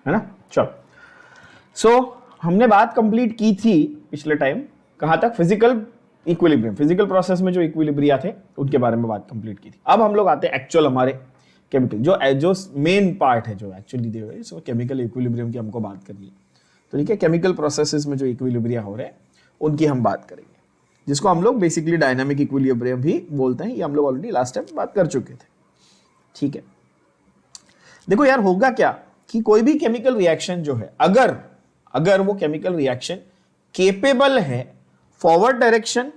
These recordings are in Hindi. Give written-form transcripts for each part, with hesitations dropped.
है ना। चलो, सो हमने बात कंप्लीट की थी पिछले टाइम, कहां तक, फिजिकल इक्विलिब्रियम, फिजिकल प्रोसेस में जो इक्विलिब्रिया थे उनके बारे में बात कंप्लीट की थी। अब हम लोग आते हैं एक्चुअल हमारे केमिकल, जो मेन पार्ट है जो एक्चुअली दिए हुए, सो केमिकल इक्विलिब्रियम की हमको बात करनी है। तो ठीक है, केमिकल प्रोसेसेस में जो इक्विलिब्रिया हो रहे हैं उनकी हम बात करेंगे, जिसको हम लोग बेसिकली डायनामिक इक्विलिब्रियम भी बोलते हैं। ये हम लोग ऑलरेडी लास्ट टाइम बात कर चुके थे। ठीक है, देखो यार, होगा क्या कि कोई भी केमिकल रिएक्शन जो है, अगर वो केमिकल रिएक्शन केपेबल है फॉरवर्ड डायरेक्शन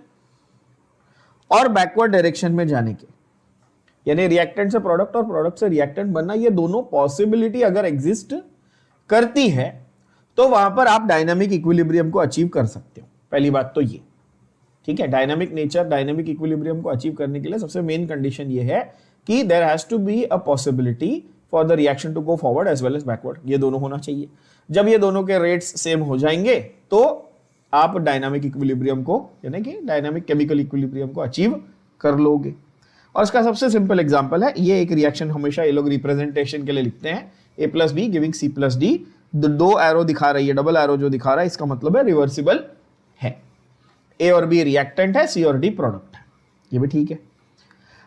और बैकवर्ड डायरेक्शन में जाने के, यानी रिएक्टेंट से प्रोडक्ट और प्रोडक्ट से रिएक्टेंट बनना, ये दोनों पॉसिबिलिटी अगर एग्जिस्ट करती है तो वहां पर आप डायनामिक इक्विलिब्रियम को अचीव कर सकते हो। पहली बात तो ये, ठीक है, डायनामिक नेचर, डायनामिक इक्विलिब्रियम को अचीव करने के लिए सबसे मेन कंडीशन ये है कि there has to be a possibility for the reaction to go forward as well as backward. ये दोनों होना चाहिए। जब ये दोनों के रेट्स सेम हो जाएंगे तो आप डायनामिक इक्विलिब्रियम को, यानी कि डायनामिक केमिकल इक्विलिब्रियम को अचीव कर लोगे। और इसका सबसे सिंपल एग्जांपल है, ये एक रिएक्शन हमेशा ये लोग रिप्रेजेंटेशन के लिए लिखते हैं, A plus be giving C plus D. दो एरो दिखा रही है, डबल एरो जो दिखा रहा है इसका मतलब है रिवर्सिबल है। A और B रिएक्टेंट है, C और D प्रोडक्ट है, ये भी ठीक है।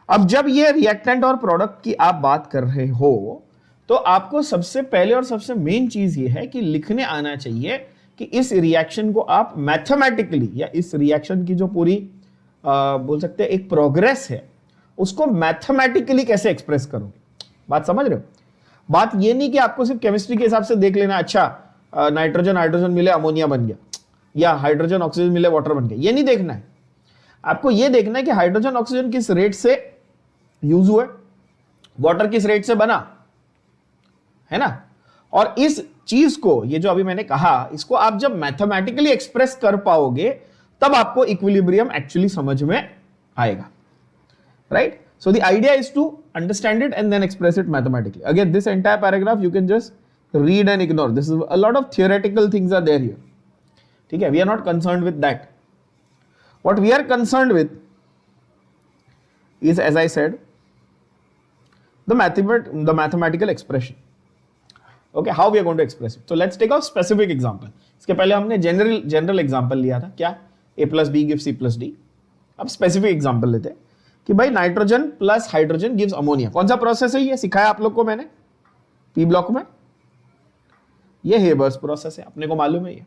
अब जब ये रिएक्टेंट और प्रोडक्ट की आप बात कर रहे हो तो आपको सबसे पहले और सबसे मेन चीज ये है कि लिखने आना चाहिए कि इस रिएक्शन को आप मैथमेटिकली, या इस रिएक्शन की जो पूरी बोल सकते हैं एक प्रोग्रेस है, उसको मैथमेटिकली कैसे एक्सप्रेस करोगे। बात समझ रहे हो? बात ये नहीं कि आपको सिर्फ केमिस्ट्री के हिसाब से देख लेना, अच्छा नाइट्रोजन हाइड्रोजन मिले अमोनिया बन गया, या हाइड्रोजन ऑक्सीजन मिले वाटर बन गया, ये नहीं देखना है। आपको ये देखना है कि हाइड्रोजन ऑक्सीजन किस रेट से यूज हुए, वाटर किस रेट से बना, है ना। और इस चीज को, ये जो अभी मैंने कहा, इसको आप जब मैथमेटिकली एक्सप्रेस कर पाओगे तब आपको इक्विलिब्रियम एक्चुअली समझ में आएगा, right. So the idea is to understand it and then express it mathematically. Again, this entire paragraph you can just read and ignore. This is a lot of theoretical things are there here. ठीक है, we are not concerned with that. What we are concerned with is, as I said, the mathematical expression. Okay, how we are going to express it. So let's take a specific example. इसके पहले हमने general example लिया था, क्या? A plus B gives C plus D. अब specific example लेते हैं कि भाई nitrogen plus hydrogen gives ammonia. कौन सा प्रोसेस है ये, सिखाया आप लोग को मैंने पी ब्लॉक में, ये हेबर्स प्रोसेस है, अपने को मालूम है ये,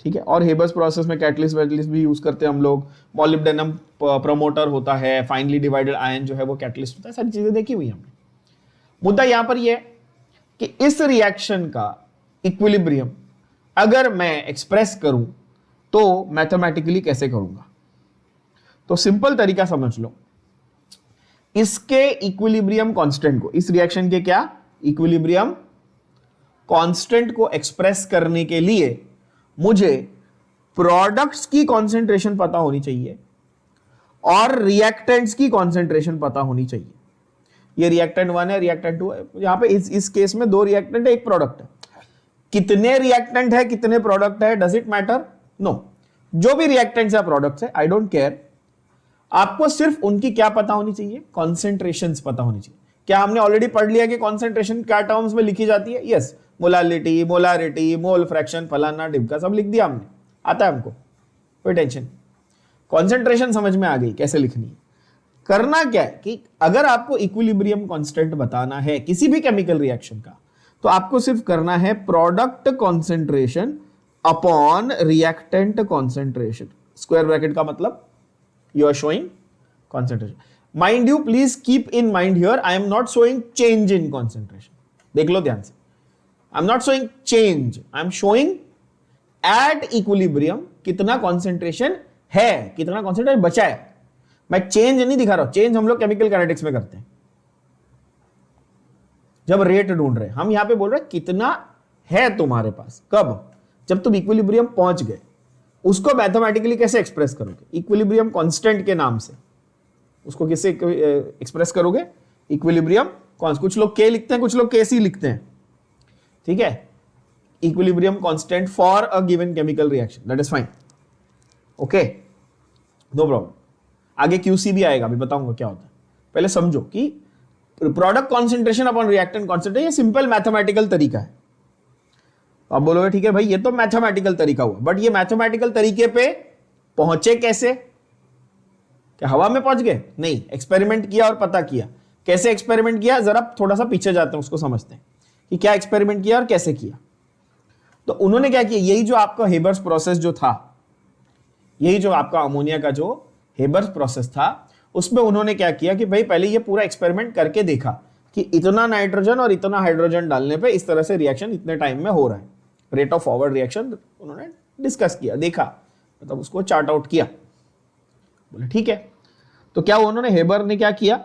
ठीक है। और हेबर्स प्रोसेस में कैटलिस्ट वैटलिस्ट भी यूज करते हैं हम लोग, मॉलिब्डेनम प्रमोटर होता है, फाइनली डिवाइडेड आयन जो है वो कैटलिस्ट होता है, सारी चीजें देखी हुई हमने। मुद्दा यहां पर यह है कि इस रिएक्शन का इक्विलिब्रियम अगर मैं एक्सप्रेस करूं तो मैथमेटिकली कैसे करूंगा। तो सिंपल तरीका समझ लो, इसके इक्विलिब्रियम कांस्टेंट को, इस रिएक्शन के क्या इक्विलिब्रियम कांस्टेंट को एक्सप्रेस करने के लिए मुझे प्रोडक्ट्स की कॉन्सेंट्रेशन पता होनी चाहिए और रिएक्टेंट्स की कॉन्सेंट्रेशन पता होनी चाहिए। ये रिएक्टेंट 1 है, रिएक्टेंट 2 है, यहां पे इस केस में 2 रिएक्टेंट है, 1 प्रोडक्ट है। कितने रिएक्टेंट है, कितने प्रोडक्ट है, डज इट मैटर? नो। जो भी रिएक्टेंट्स या प्रोडक्ट्स है, आई डोंट केयर, आपको सिर्फ उनकी क्या पता होनी चाहिए, कॉन्सेंट्रेशंस पता होनी चाहिए। क्या हमने ऑलरेडी पढ़ लिया कि कॉन्सेंट्रेशन क्या टर्म्स में लिखी जाती है? Yes, molality, molarity, mole fraction, फलाना ढिमका, सब लिख दिया हमने, आता है हमको, कोई टेंशन। कॉन्सेंट्रेशन समझ में आ गई कैसे लिखनी है। करना क्या है कि अगर आपको इक्विलिब्रियम कांस्टेंट बताना है किसी भी केमिकल रिएक्शन का, तो आपको सिर्फ करना है product concentration upon reactant concentration. Square bracket का मतलब you are showing concentration. Mind you, please keep in mind here, I am not showing change in concentration. देख लो ध्यान से, I am not showing change, I am showing at equilibrium कितना concentration है, कितना concentration बचा है। मैं change नहीं दिखा रहा हूं, change हम लोग केमिकल काइनेटिक्स में करते हैं जब रेट ढूंढ रहे हैं। हम यहां पे बोल रहे हैं कितना है तुम्हारे पास, कब, जब तुम इक्विलिब्रियम पहुंच गए। उसको मैथमेटिकली कैसे एक्सप्रेस करोगे, इक्विलिब्रियम कांस्टेंट के नाम से उसको कैसे एक्सप्रेस करोगे, इक्विलिब्रियम कांस्टेंट। कुछ लोग के लिखते हैं, कुछ लोग के सी लिखते हैं, ठीक है। Equilibrium constant for a given chemical reaction, that is fine, okay, no problem. आगे क्यूसी भी आएगा, अभी बताऊंगा क्या होता है। पहले समझो कि product concentration upon reactant concentration, ये सिंपल मैथमेटिकल तरीका है। आप बोलोगे ठीक है भाई ये तो मैथमेटिकल तरीका हुआ, बट ये मैथमेटिकल तरीके पे पहुंचे कैसे? क्या हवा में पहुंच गए? नहीं, एक्सपेरिमेंट किया और पता किया। कैसे एक्सपेरिमेंट किया, जरा थोड़ा सा पीछे जाते हैं, उसको समझते हैं कि क्या एक्सपेरिमेंट किया और कैसे किया। तो उन्होंने क्या किया, यही जो आपका हेबर्स प्रोसेस जो था, यही जो आपका अमोनिया का जो हेबर्स प्रोसेस था, उसमें उन्होंने क्या किया कि भाई पहले ये पूरा एक्सपेरिमेंट करके देखा कि इतना नाइट्रोजन और इतना हाइड्रोजन डालने पे इस तरह से रिएक्शन इतने टाइम में हो रहा है। रेट ऑफ फॉरवर्ड रिएक्शन उन्होंने डिस्कस किया, देखा, मतलब उसको चार्ट आउट किया। बोले ठीक है। तो क्या उन्होंने, हेबर ने क्या किया,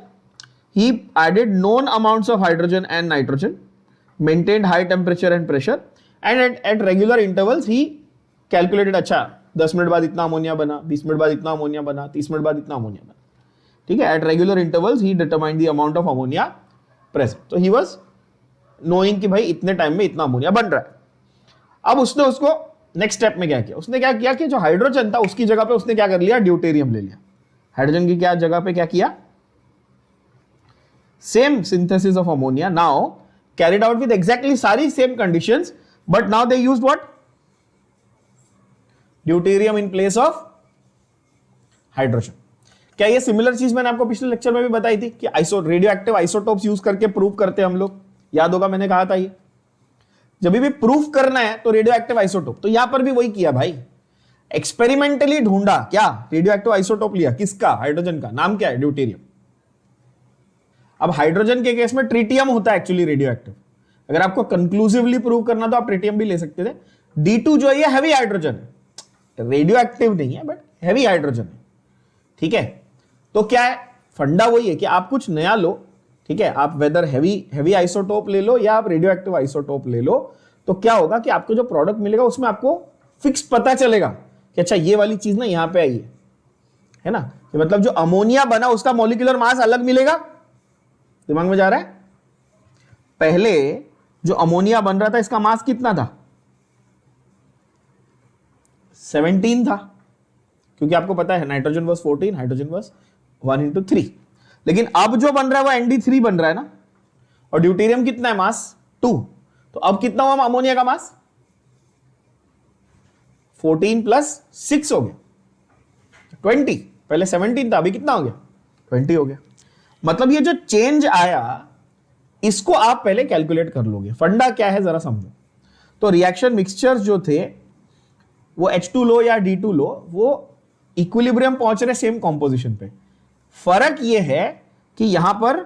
he added known amounts of hydrogen and nitrogen, maintained high temperature and pressure, and at regular intervals he calculated, अच्छा 10 मिनट बाद इतना अमोनिया बना, 20 मिनट बाद इतना अमोनिया बना, 30 मिनट बाद इतना अमोनिया बना, ठीक है। At regular intervals he determined the amount of ammonia present. तो ही वाज नोइंग कि भाई इतने टाइम में इतना अमोनिया बन रहा है। अब उसने उसको नेक्स्ट स्टेप में क्या किया, उसने क्या किया कि जो हाइड्रोजन था उसकी जगह पे उसने क्या कर लिया, ड्यूटेरियम ले लिया। हाइड्रोजन की क्या जगह पे क्या किया, same synthesis of ammonia, now carried out with exactly सारी same conditions, but now they used what, deuterium in place of hydrogen. क्या ये सिमिलर चीज मैंने आपको पिछले लेक्चर में भी बताई थी कि रेडियो एक्टिव आइसोटोप्स यूज करके प्रूव करते हैं हम लोग, याद होगा मैंने कहा था ये जब भी प्रूफ करना है तो रेडियो एक्टिव आइसोटोप। तो यहां पर भी वही किया भाई, एक्सपेरिमेंटली ढूंढा, क्या रेडियो एक्टिव आइसोटोप लिया, किसका, हाइड्रोजन का, नाम क्या है, ड्यूटेरियम। अब हाइड्रोजन के केस में ट्रिटियम होता है एक्चुअली रेडियो एक्टिव। अगर आपको कंक्लूसिवली प्रूव करना तो आप ट्रिटियम भी ले सकते थे। D2 जो है ये हैवी हाइड्रोजन है, रेडियो एक्टिव नहीं है बट हैवी हाइड्रोजन है, ठीक है। तो क्या है, फंडा वही है कि आप कुछ नया लो, ठीक है, आप वेदर हैवी आइसोटोप ले लो या आप रेडियो एक्टिव आइसोटोप ले लो, तो क्या होगा कि आपको जो प्रोडक्ट मिलेगा उसमें आपको फिक्स पता चलेगा कि अच्छा ये वाली चीज ना यहां पे आई है ना, कि मतलब जो अमोनिया बना उसका मॉलिक्यूलर मास अलग मिलेगा। दिमाग में जा रहा है, पहले जो अमोनिया बन रहा था इसका मास कितना था, 17 था, क्योंकि आपको पता है नाइट्रोजन वाज 14, हाइड्रोजन वाज 1/3। लेकिन अब जो बन रहा है वो ND3 बन रहा है ना, और ड्यूटेरियम कितना है मास, 2। तो अब कितना हुआ अमोनिया का मास, 14 + 6 हो गया 20। पहले 17 था, अभी कितना हो गया, 20 हो गया। मतलब ये जो चेंज आया इसको आप पहले कैलकुलेट कर लोगे। फंडा क्या है जरा समझो। तो रिएक्शन मिक्सचर्स जो थे वो H2 लो या D2 लो, वो इक्विलिब्रियम पहुंच रहे सेम कॉम्पोजिशन पे। फर्क ये है कि यहां पर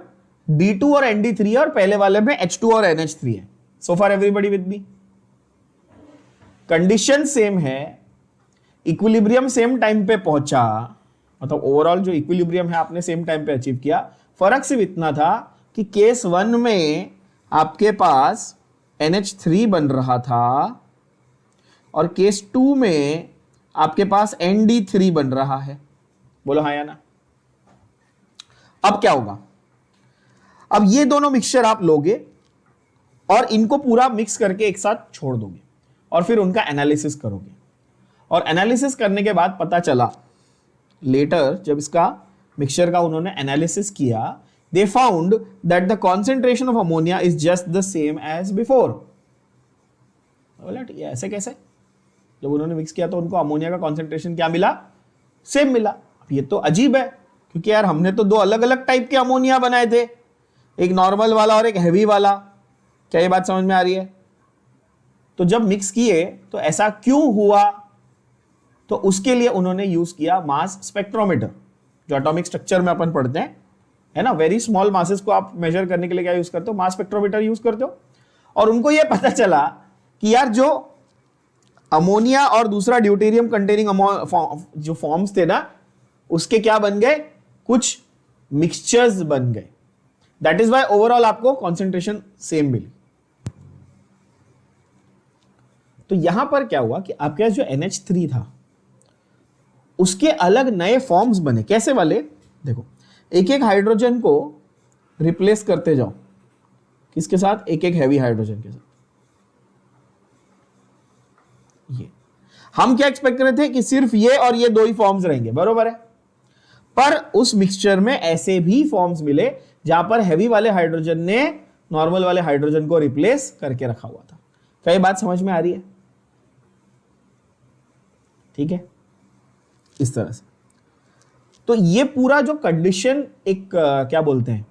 D2 और ND3 है और पहले वाले में H2 और NH3 है। So far everybody with me, condition same है, इक्विलिब्रियम सेम टाइम पे पहुंचा, मतलब ओवरऑल जो इक्विलिब्रियम है आपने सेम टाइम पे अचीव किया। फर्क सिर्फ इतना था कि केस 1 में आपके पास NH3 बन रहा था और केस 2 में आपके पास ND3 बन रहा है। बोलो हाँ या ना। अब क्या होगा, अब ये दोनों मिक्सचर आप लोगे और इनको पूरा मिक्स करके एक साथ छोड़ दोगे और फिर उनका एनालिसिस करोगे। और एनालिसिस करने के बाद पता चला लेटर, जब इसका मिक्सचर का उन्होंने एनालिसिस किया, they found that the concentration of ammonia is just the same as before. बोला ऐसे कैसे, जब उन्होंने मिक्स किया तो उनको अमोनिया का कॉन्सेंट्रेशन क्या मिला, सेम मिला। अब ये तो अजीब है, क्योंकि यार हमने तो दो अलग अलग टाइप के अमोनिया बनाए थे, एक नॉर्मल वाला और एक हैवी वाला। क्या ये बात समझ में आ रही है? तो जब मिक्स किए तो ऐसा क्यों हुआ, तो उसके लिए उन्होंने यूज किया मास स्पेक्ट्रोमीटर, जो एटॉमिक स्ट्रक्चर में अपन पढ़ते हैं, है ना। वेरी स्मॉल मासेस को आप मेजर करने के लिए क्या यूज करते हो, मास स्पेक्ट्रोमीटर यूज करते हो। और उनको यह पता चला कि यार जो अमोनिया और दूसरा ड्यूटेरियम कंटेनिंग जो फॉर्म्स थे ना, उसके क्या बन गए, कुछ मिक्सचर्स बन गए। दैट इज वाई ओवरऑल आपको कॉन्सेंट्रेशन सेम मिली। तो यहां पर क्या हुआ कि आपके पास जो NH3 था उसके अलग नए फॉर्म्स बने। कैसे वाले, देखो, एक एक हाइड्रोजन को रिप्लेस करते जाओ, किसके साथ, एक एक हैवी हाइड्रोजन के साथ। ये हम क्या एक्सपेक्ट कर रहे थे कि सिर्फ ये और ये दो ही फॉर्म्स रहेंगे, बरोबर है। पर उस मिक्सचर में ऐसे भी फॉर्म्स मिले जहां पर हैवी वाले हाइड्रोजन ने नॉर्मल वाले हाइड्रोजन को रिप्लेस करके रखा हुआ था। क्या ये बात समझ में आ रही है? ठीक है, इस तरह से। तो ये पूरा जो कंडीशन एक क्या बोलते हैं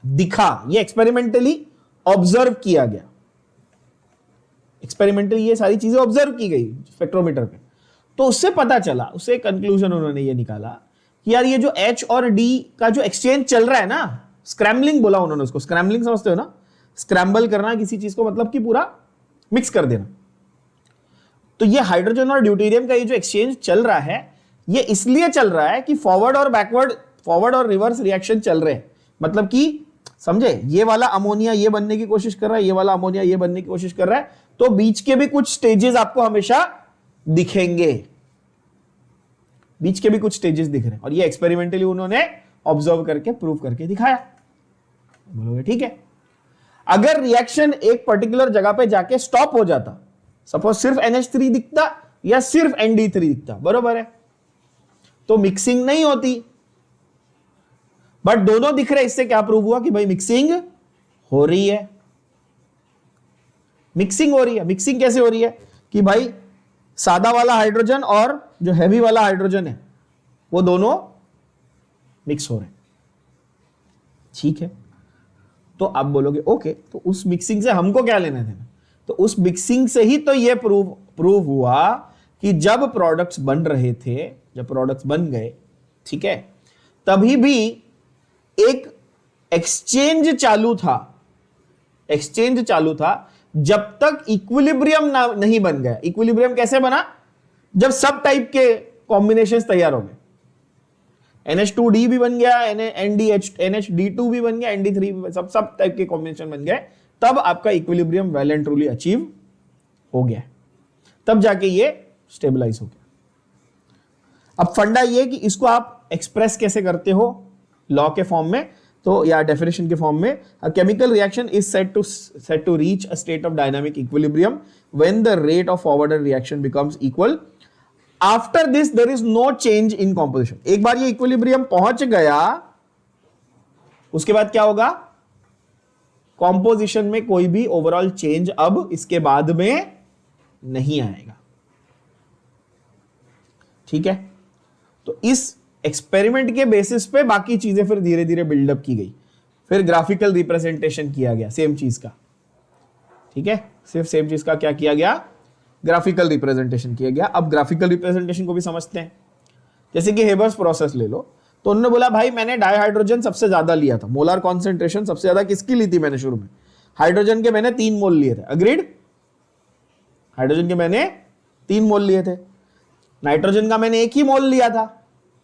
दिखा, ये एक्सपेरिमेंटली ऑब्जर्व किया गया, एक्सपेरिमेंटली ये सारी चीजें ऑब्जर्व की गई स्पेक्ट्रोमीटर पे। तो उससे पता चला, उससे कंक्लूजन उन्होंने ये निकाला कि यार ये जो H और D का जो एक्सचेंज चल रहा है ना, स्क्रैम्बलिंग बोला उन्होंने उसको, स्क्रैम्बलिंग समझते हो ना, स्क्रैम्बल करना किसी चीज को, मतलब कि पूरा मिक्स कर देना। तो ये हाइड्रोजन और ड्यूटेरियम का ये जो एक्सचेंज चल रहा है, ये इसलिए चल रहा है कि फॉरवर्ड और बैकवर्ड, फॉरवर्ड और रिवर्स रिएक्शन चल रहे हैं। मतलब कि समझे, ये वाला अमोनिया ये बनने की कोशिश कर रहा है, ये वाला अमोनिया ये बनने की कोशिश कर रहा है, तो बीच के भी कुछ स्टेजेस आपको हमेशा दिखेंगे, बीच के भी कुछ स्टेजेस दिख रहे हैं। और ये एक्सपेरिमेंटली उन्होंने ऑब्जर्व करके प्रूव करके दिखाया। बोलोगे ठीक है। अगर रिएक्शन एक पर्टिकुलर जगह पे जाके स्टॉप हो जाता, सपोज सिर्फ NH3 दिखता या सिर्फ ND3 दिखता, बरोबर है, तो मिक्सिंग नहीं होती। बट दोनों दिख रहे, इससे क्या प्रूव हुआ कि भाई मिक्सिंग हो रही है, मिक्सिंग हो रही है। मिक्सिंग कैसे हो रही है कि भाई सादा वाला हाइड्रोजन और जो हैवी वाला हाइड्रोजन है वो दोनों मिक्स हो रहे हैं। ठीक है, तो आप बोलोगे ओके, तो उस मिक्सिंग से हमको क्या लेना देना? तो उस मिक्सिंग से ही तो ये प्रूव हुआ कि जब प्रोडक्ट्स बन रहे थे, जब प्रोडक्ट्स बन गए, ठीक है, तभी भी एक एक्सचेंज चालू था, एक्सचेंज चालू था जब तक इक्विलिब्रियम नहीं बन गया। इक्विलिब्रियम कैसे बना? जब सब टाइप के कॉम्बिनेशंस तैयार हो गए, NH2D भी बन गया, NHD2 भी बन गया, ND3 भी, सब टाइप के कॉम्बिनेशन बन गए, तब आपका equilibrium well and truly achieve हो गया, तब जाके ये स्टेबलाइज हो गया। अब फंडा ये कि इसको आप एक्सप्रेस कैसे करते हो लॉ के फॉर्म में, तो या डेफिनेशन के फॉर्म में, a chemical reaction is set to reach a state of dynamic equilibrium when the rate of forward reaction becomes equal. After this there is no change in composition. एक बार ये इक्विलिब्रियम पहुंच गया, उसके बाद क्या होगा? कॉम्पोजिशन में कोई भी ओवरऑल चेंज अब इसके बाद में नहीं आएगा। ठीक है, तो इस एक्सपेरिमेंट के बेसिस पे बाकी चीजें फिर धीरे धीरे बिल्डअप की गई, फिर ग्राफिकल रिप्रेजेंटेशन किया गया सेम चीज का। ठीक है, सिर्फ सेम चीज का क्या किया गया? ग्राफिकल रिप्रेजेंटेशन किया गया। अब ग्राफिकल रिप्रेजेंटेशन को भी समझते हैं। जैसे कि हेबर्स प्रोसेस ले लो, तो उन्होंने बोला भाई मैंने डाइहाइड्रोजन सबसे ज्यादा लिया था, मोलर कॉन्सेंट्रेशन सबसे ज्यादा किसकी ली थी मैंने शुरू में? हाइड्रोजन के मैंने 3 मोल लिए थे, अग्रीड? हाइड्रोजन के मैंने 3 मोल लिए थे, नाइट्रोजन का मैंने 1 ही मोल लिया था।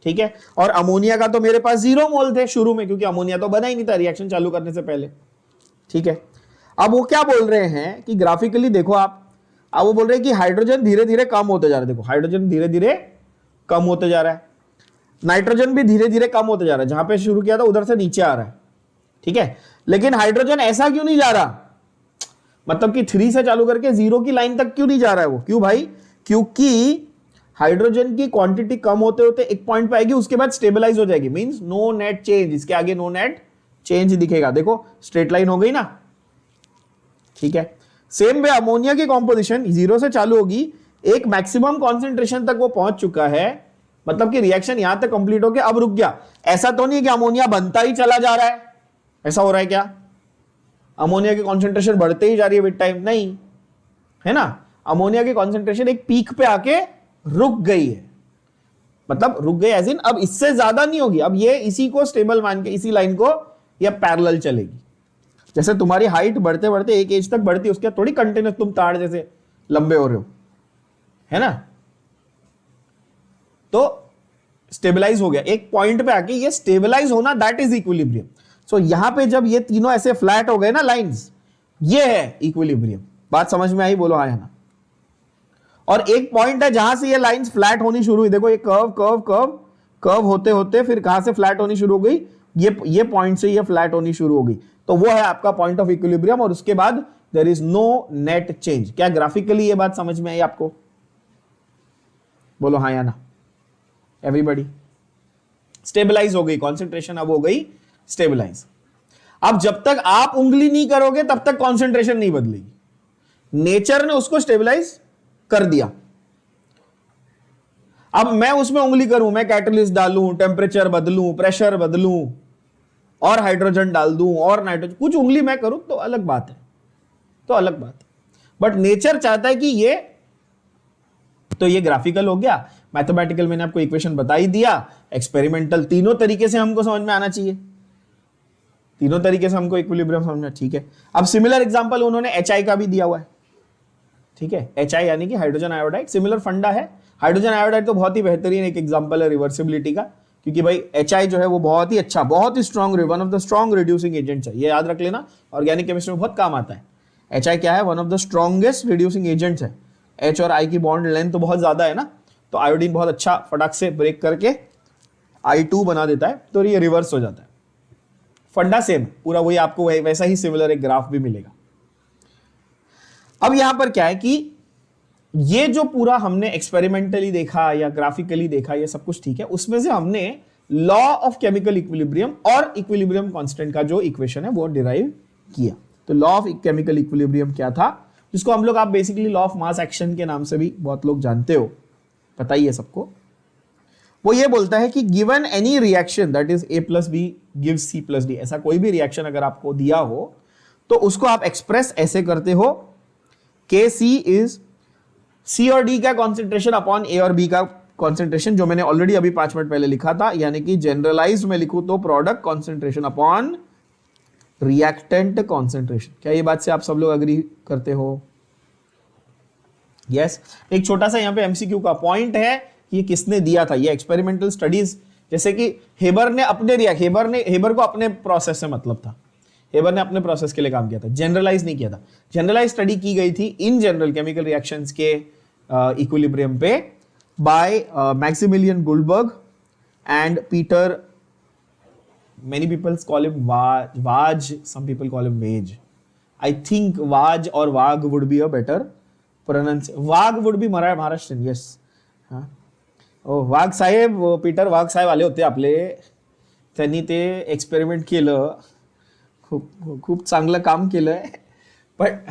ठीक है, और अमोनिया का तो मेरे पास 0 मोल थे शुरू में, क्योंकि अमोनिया तो बना ही नहीं था रिएक्शन चालू करने से पहले। ठीक है, अब वो क्या बोल रहे हैं कि ग्राफिकली देखो आप, अब वो बोल रहे हैं कि हाइड्रोजन धीरे धीरे कम होते जा रहा है। देखो हाइड्रोजन धीरे धीरे कम होते जा रहा है, नाइट्रोजन भी धीरे धीरे कम होते जा रहा है, जहां पे शुरू किया था उधर से नीचे आ रहा है। ठीक है, लेकिन हाइड्रोजन ऐसा क्यों नहीं जा रहा? मतलब कि 3 से चालू करके 0 की लाइन तक क्यों नहीं जा रहा है वो? क्यों भाई? क्योंकि हाइड्रोजन की क्वांटिटी कम होते होते एक पॉइंट पे आएगी, उसके बाद स्टेबलाइज हो जाएगी, मींस नो नेट चेंज, इसके आगे नो नेट चेंज दिखेगा। देखो स्ट्रेट लाइन हो गई ना। ठीक है, सेम वे अमोनिया की कॉम्पोजिशन 0 से चालू होगी, एक मैक्सिमम कॉन्सेंट्रेशन तक वो पहुंच चुका है, मतलब कि रिएक्शन यहां तक कंप्लीट हो गया, अब रुक गया। ऐसा तो नहीं कि अमोनिया बनता ही चला जा रहा है, ऐसा हो रहा है क्या? अमोनिया की कॉन्सेंट्रेशन बढ़ते ही जा रही है विद टाइम? नहीं, है ना। अमोनिया की कॉन्सेंट्रेशन एक पीक पे आके रुक गई है, मतलब रुक गई एज इन अब इससे ज्यादा नहीं होगी, अब ये इसी को स्टेबल मान के इसी लाइन को या पैरेलल चलेगी। जैसे तुम्हारी हाइट बढ़ते बढ़ते एक एज तक बढ़ती है, उसके थोड़ी कंटिन्यूस तुम ताड़ जैसे लंबे हो रहे हो, है ना। तो स्टेबलाइज हो गया एक पॉइंट पे आके, ये स्टेबलाइज होना दैट इज इक्विलिब्रियम। सो यहां पे जब ये तीनों ऐसे फ्लैट हो गए ना लाइंस, ये है इक्विलिब्रियम। बात समझ में आई? बोलो हाँ या ना। और एक पॉइंट है जहां से ये लाइंस फ्लैट होनी शुरू हुई, देखो ये कर्व कर्व कर्व कर्व होते होते फिर कहां से फ्लैट होनी शुरू हो गई? ये पॉइंट से ये फ्लैट होनी शुरू हो गई, तो वो है आपका पॉइंट ऑफ इक्विलिब्रियम। और उसके बाद there is no net change. क्या ग्राफिकली ये बात समझ में आई आपको? बोलो हाँ या ना एवरीबॉडी। स्टेबलाइज हो गई कॉन्सेंट्रेशन, अब हो गई स्टेबलाइज। अब जब तक आप उंगली नहीं करोगे तब तक कॉन्सेंट्रेशन नहीं बदलेगी। नेचर ने उसको स्टेबलाइज कर दिया। अब मैं उसमें उंगली करूं, मैं कैटलिस्ट डालूं, टेम्परेचर बदलूं, प्रेशर बदलूं और हाइड्रोजन डाल दूं और नाइट्रोजन, कुछ उंगली मैं करूं तो अलग बात है, तो अलग बात है। बट नेचर चाहता है कि ये, तो ये ग्राफिकल हो गया, मैथमेटिकल मैंने आपको इक्वेशन बता ही दिया, एक्सपेरिमेंटल, तीनों तरीके से हमको समझ में आना चाहिए, तीनों तरीके से हमको इक्विलिब्रियम समझना, ठीक है। अब सिमिलर एग्जांपल उन्होंने HI का भी दिया हुआ है, ठीक है। HI यानी कि हाइड्रोजन आयोडाइड, सिमिलर फंडा है। हाइड्रोजन आयोडाइड तो बहुत ही बेहतरीन एक एग्जांपल है रिवर्सिबिलिटी का, क्योंकि भाई HI जो है वो बहुत ही अच्छा, बहुत ही strong, one of the strong reducing agents है, ये याद रख लेना, ऑर्गेनिक केमिस्ट्री में बहुत काम आता है। HI क्या है, one of the strongest reducing agents है। H और I की बॉन्ड लेंथ तो बहुत ज्यादा है ना, तो आयोडीन बहुत अच्छा फटाक से ब्रेक करके I2 बना देता है, तो ये रिवर्स हो जाता है। फंडा सेम, पूरा वही, आपको वैसा ही सिमिलर एक ग्राफ भी मिलेगा। अब यहां पर क्या है कि ये जो पूरा हमने एक्सपेरिमेंटली देखा या ग्राफिकली देखा, ये सब कुछ ठीक है, उसमें से हमने लॉ ऑफ केमिकल इक्विलिब्रियम और इक्विलिब्रियम कांस्टेंट का जो इक्वेशन है वो डिराइव किया। तो लॉ ऑफ केमिकल इक्विलिब्रियम क्या था, जिसको हम लोग, आप basically law of mass action के नाम से भी बहुत लोग जानते हो, पता ही है सबको। वो ये बोलता है कि given any reaction that is A+B gives C+D, ऐसा कोई भी रिएक्शन अगर आपको दिया हो तो उसको आप एक्सप्रेस ऐसे करते हो, Kc इज C और D का कॉन्सेंट्रेशन अपॉन A और B का कॉन्सेंट्रेशन, जो मैंने ऑलरेडी अभी 5 मिनट पहले लिखा था, यानी कि जनरलाइज्ड में लिखूं तो product concentration upon reactant concentration. क्या ये बात से आप सब लोग अग्री करते हो? यस। एक छोटा सा यहाँ पे MCQ का पॉइंट है, ये किसने दिया था, ये एक्सपेरिमेंटल स्टडीज, जैसे कि हेबर ने अपने हेबर को अपने प्रोसेस से मतलब था, हेबर ने अपने प्रोसेस के लिए काम किया था, जनरलाइज नहीं किया था। जनरलाइज स्टडी की गई थी इन जनरल केमिकल रिएक्शंस के इक्विलिब्रियम पे by Maximilian Guldberg and Peter, many people call him Vaj, some people call him Wage. I think Vaj or Vag would be a better pronunciation. Vag would be Maharashtrian, yes. Wagh Saheb, Peter Wagh Saheb आले होते आपले, त्यांनी ते एक्सपेरिमेंट केलं, खूप चांगलं काम केलं, but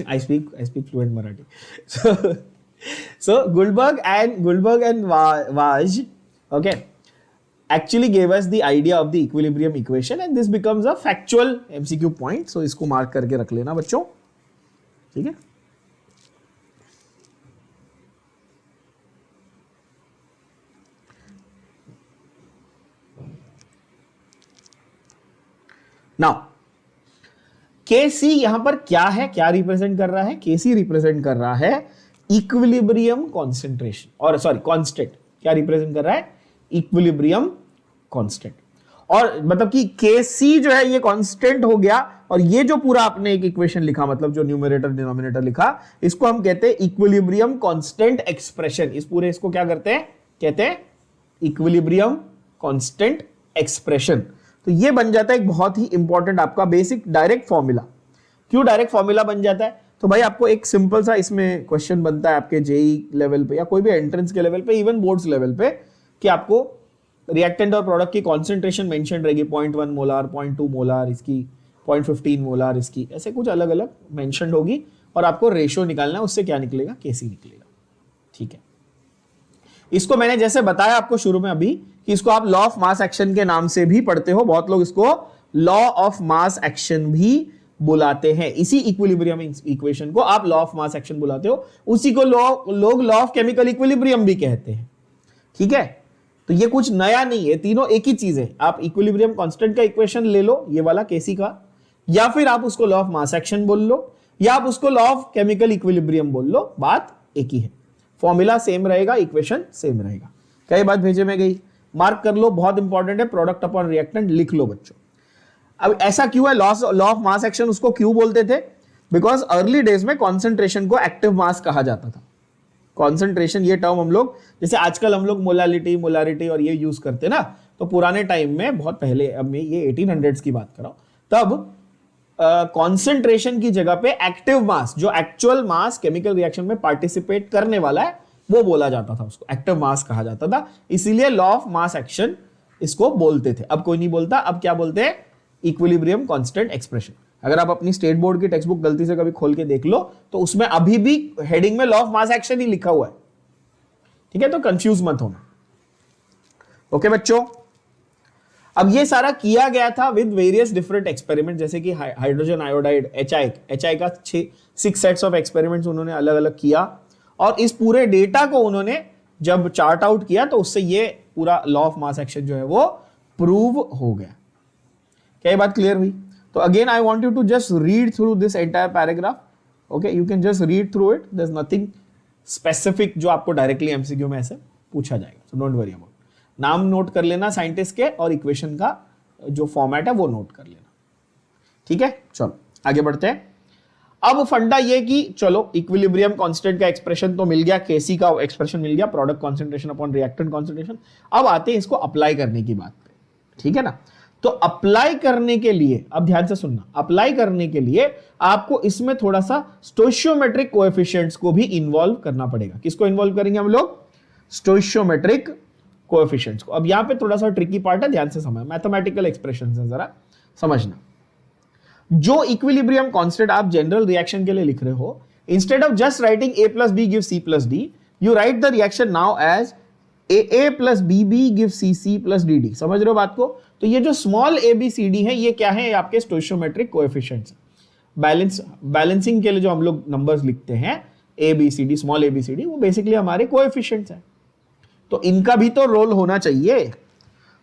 I speak fluent Marathi. So Guldberg and Vaj, okay, actually gave us the idea of the equilibrium equation, and this becomes a factual MCQ point. So इसको मार्क करके रख लेना बच्चों, ठीक है। नाउ Kc यहां पर क्या है, क्या रिप्रेजेंट कर रहा है? Kc रिप्रेजेंट कर रहा है इक्विलिब्रियम कॉन्सेंट्रेशन, और सॉरी कांस्टेंट, क्या रिप्रेजेंट कर रहा है? Equilibrium constant. और मतलब कि Kc जो है ये कांस्टेंट हो गया, और ये जो पूरा आपने एक इक्वेशन लिखा, मतलब जो न्यूमरेटर डिनोमिनेटर लिखा, इसको हम कहते हैं इक्विलिब्रियम कांस्टेंट एक्सप्रेशन। इस पूरे इसको क्या करते हैं, कहते हैं इक्विलिब्रियम कांस्टेंट एक्सप्रेशन। तो ये बन जाता है एक बहुत ही इंपॉर्टेंट आपका बेसिक डायरेक्ट फॉर्मूला। क्यों डायरेक्ट फॉर्मूला बन जाता है? तो भाई आपको एक सिंपल सा इसमें क्वेश्चन बनता है आपके जेई लेवल पे या कोई भी एंट्रेंस के लेवल पे, इवन बोर्ड्स लेवल पे, कि आपको रिएक्टेंट और प्रोडक्ट की कॉन्सेंट्रेशन मेंशन रहेगी, 0.1 मोलार, 0.2 मोलार इसकी, 0.15 मोलार इसकी, ऐसे कुछ अलग अलग मेंशन होगी, और आपको रेशियो निकालना है, उससे क्या निकलेगा? Kc निकलेगा, ठीक है। इसको मैंने जैसे बताया आपको शुरू में अभी कि इसको आप लॉ ऑफ मास एक्शन के नाम से भी पढ़ते हो, बहुत लोग इसको लॉ ऑफ मास एक्शन भी बुलाते हैं। इसी इक्विलिब्रियम इक्वेशन को आप लॉ ऑफ मास एक्शन बुलाते हो, उसी को लोग लॉ ऑफ केमिकल इक्विलिब्रियम भी कहते हैं, ठीक है। तो ये कुछ नया नहीं है, तीनों एक ही चीज है। आप इक्विलिब्रियम कांस्टेंट का इक्वेशन ले लो, ये वाला Kc का, या फिर आप उसको लॉ ऑफ मास एक्शन बोल लो, या आप उसको लॉ ऑफ केमिकल इक्विलिब्रियम बोल लो, बात एक ही है। फॉर्मूला सेम रहेगा, इक्वेशन सेम रहेगा। कई बात भेजे में गई, मार्क कर लो, बहुत इंपॉर्टेंट है। प्रोडक्ट अपॉन रिएक्टेंट लिख लो बच्चों। अब ऐसा क्यों है, लॉ ऑफ मास एक्शन उसको क्यों बोलते थे? बिकॉज अर्ली डेज में कॉन्सेंट्रेशन को एक्टिव मास कहा जाता था। कॉन्सेंट्रेशन ये टर्म हम लोग, जैसे आजकल हम लोग मोलारिटी और ये यूज करते ना, तो पुराने टाइम में बहुत पहले, अब मैं ये 1800s की बात कर रहा हूं, तब कॉन्सेंट्रेशन की जगह पे एक्टिव मास, जो एक्चुअल मास केमिकल रिएक्शन में पार्टिसिपेट करने वाला है, वो बोला जाता था, उसको एक्टिव मास कहा जाता था। इसीलिए लॉ ऑफ मास एक्शन इसको बोलते थे, अब कोई नहीं बोलता, अब क्या बोलते हैं, इक्विलिब्रियम कांस्टेंट एक्सप्रेशन। अगर आप अपनी स्टेट बोर्ड की टेक्स्ट बुक गलती से कभी खोल के देख लो तो उसमें अभी भी हेडिंग में लॉ ऑफ मास एक्शन ही लिखा हुआ है, ठीक है, तो कंफ्यूज मत होना। ओके बच्चों, अब ये सारा किया गया था विद वेरियस डिफरेंट एक्सपेरिमेंट, जैसे कि हाइड्रोजन आयोडाइड, HI का 6 सेट्स ऑफ एक्सपेरिमेंट्स उन्होंने अलग अलग किया, और इस पूरे डेटा को उन्होंने जब चार्ट आउट किया तो उससे ये पूरा लॉ ऑफ मास एक्शन जो है वो प्रूव हो गया। क्या ये बात क्लियर हुई? तो again I want you to just read through this entire paragraph, okay, you can just read through it, there is nothing specific जो आपको डायरेक्टली एमसीक्यू में ऐसे पूछा जाएगा, सो डोंट वरी अबाउट। नाम नोट कर लेना साइंटिस्ट के, और इक्वेशन का जो फॉर्मेट है वो नोट कर लेना, ठीक है। चलो आगे बढ़ते हैं। अब फंडा ये कि चलो इक्विलिब्रियम कांस्टेंट का एक्सप्रेशन तो मिल गया, केसी का एक्सप्रेशन मिल गया, product concentration upon reactant concentration. अब आते हैं इसको अप्लाई करने की बात पे, ठीक है ना। तो अप्लाई करने के लिए, अब ध्यान से सुनना, अप्लाई करने के लिए आपको इसमें थोड़ा सा स्टोइशियोमेट्रिक कोएफिशिएंट्स को भी इन्वॉल्व करना पड़ेगा। किसको इन्वॉल्व करेंगे हम लोग? स्टोइशियोमेट्रिक कोएफिशिएंट्स को। अब यहां पे थोड़ा सा ट्रिकी पार्ट है, ध्यान से समझ, मैथमेटिकल एक्सप्रेशंस है, जरा समझना। जो इक्विलिब्रियम कांस्टेंट आप जनरल रिएक्शन के लिए लिख रहे हो, instead of just writing A plus B gives C plus D, you write the reaction now as AA plus BB gives CC plus DD। समझ रहे हो बात को? तो ये जो स्मॉल ABCD है, ये क्या है? ये आपके स्टोइशियोमेट्रिक कोएफिशिएंट्स। बैलेंसिंग के लिए जो हम लोग नंबर्स लिखते हैं ABCD, स्मॉल ABCD, वो बेसिकली हमारे कोएफिशिएंट्स हैं। तो इनका भी तो रोल होना चाहिए।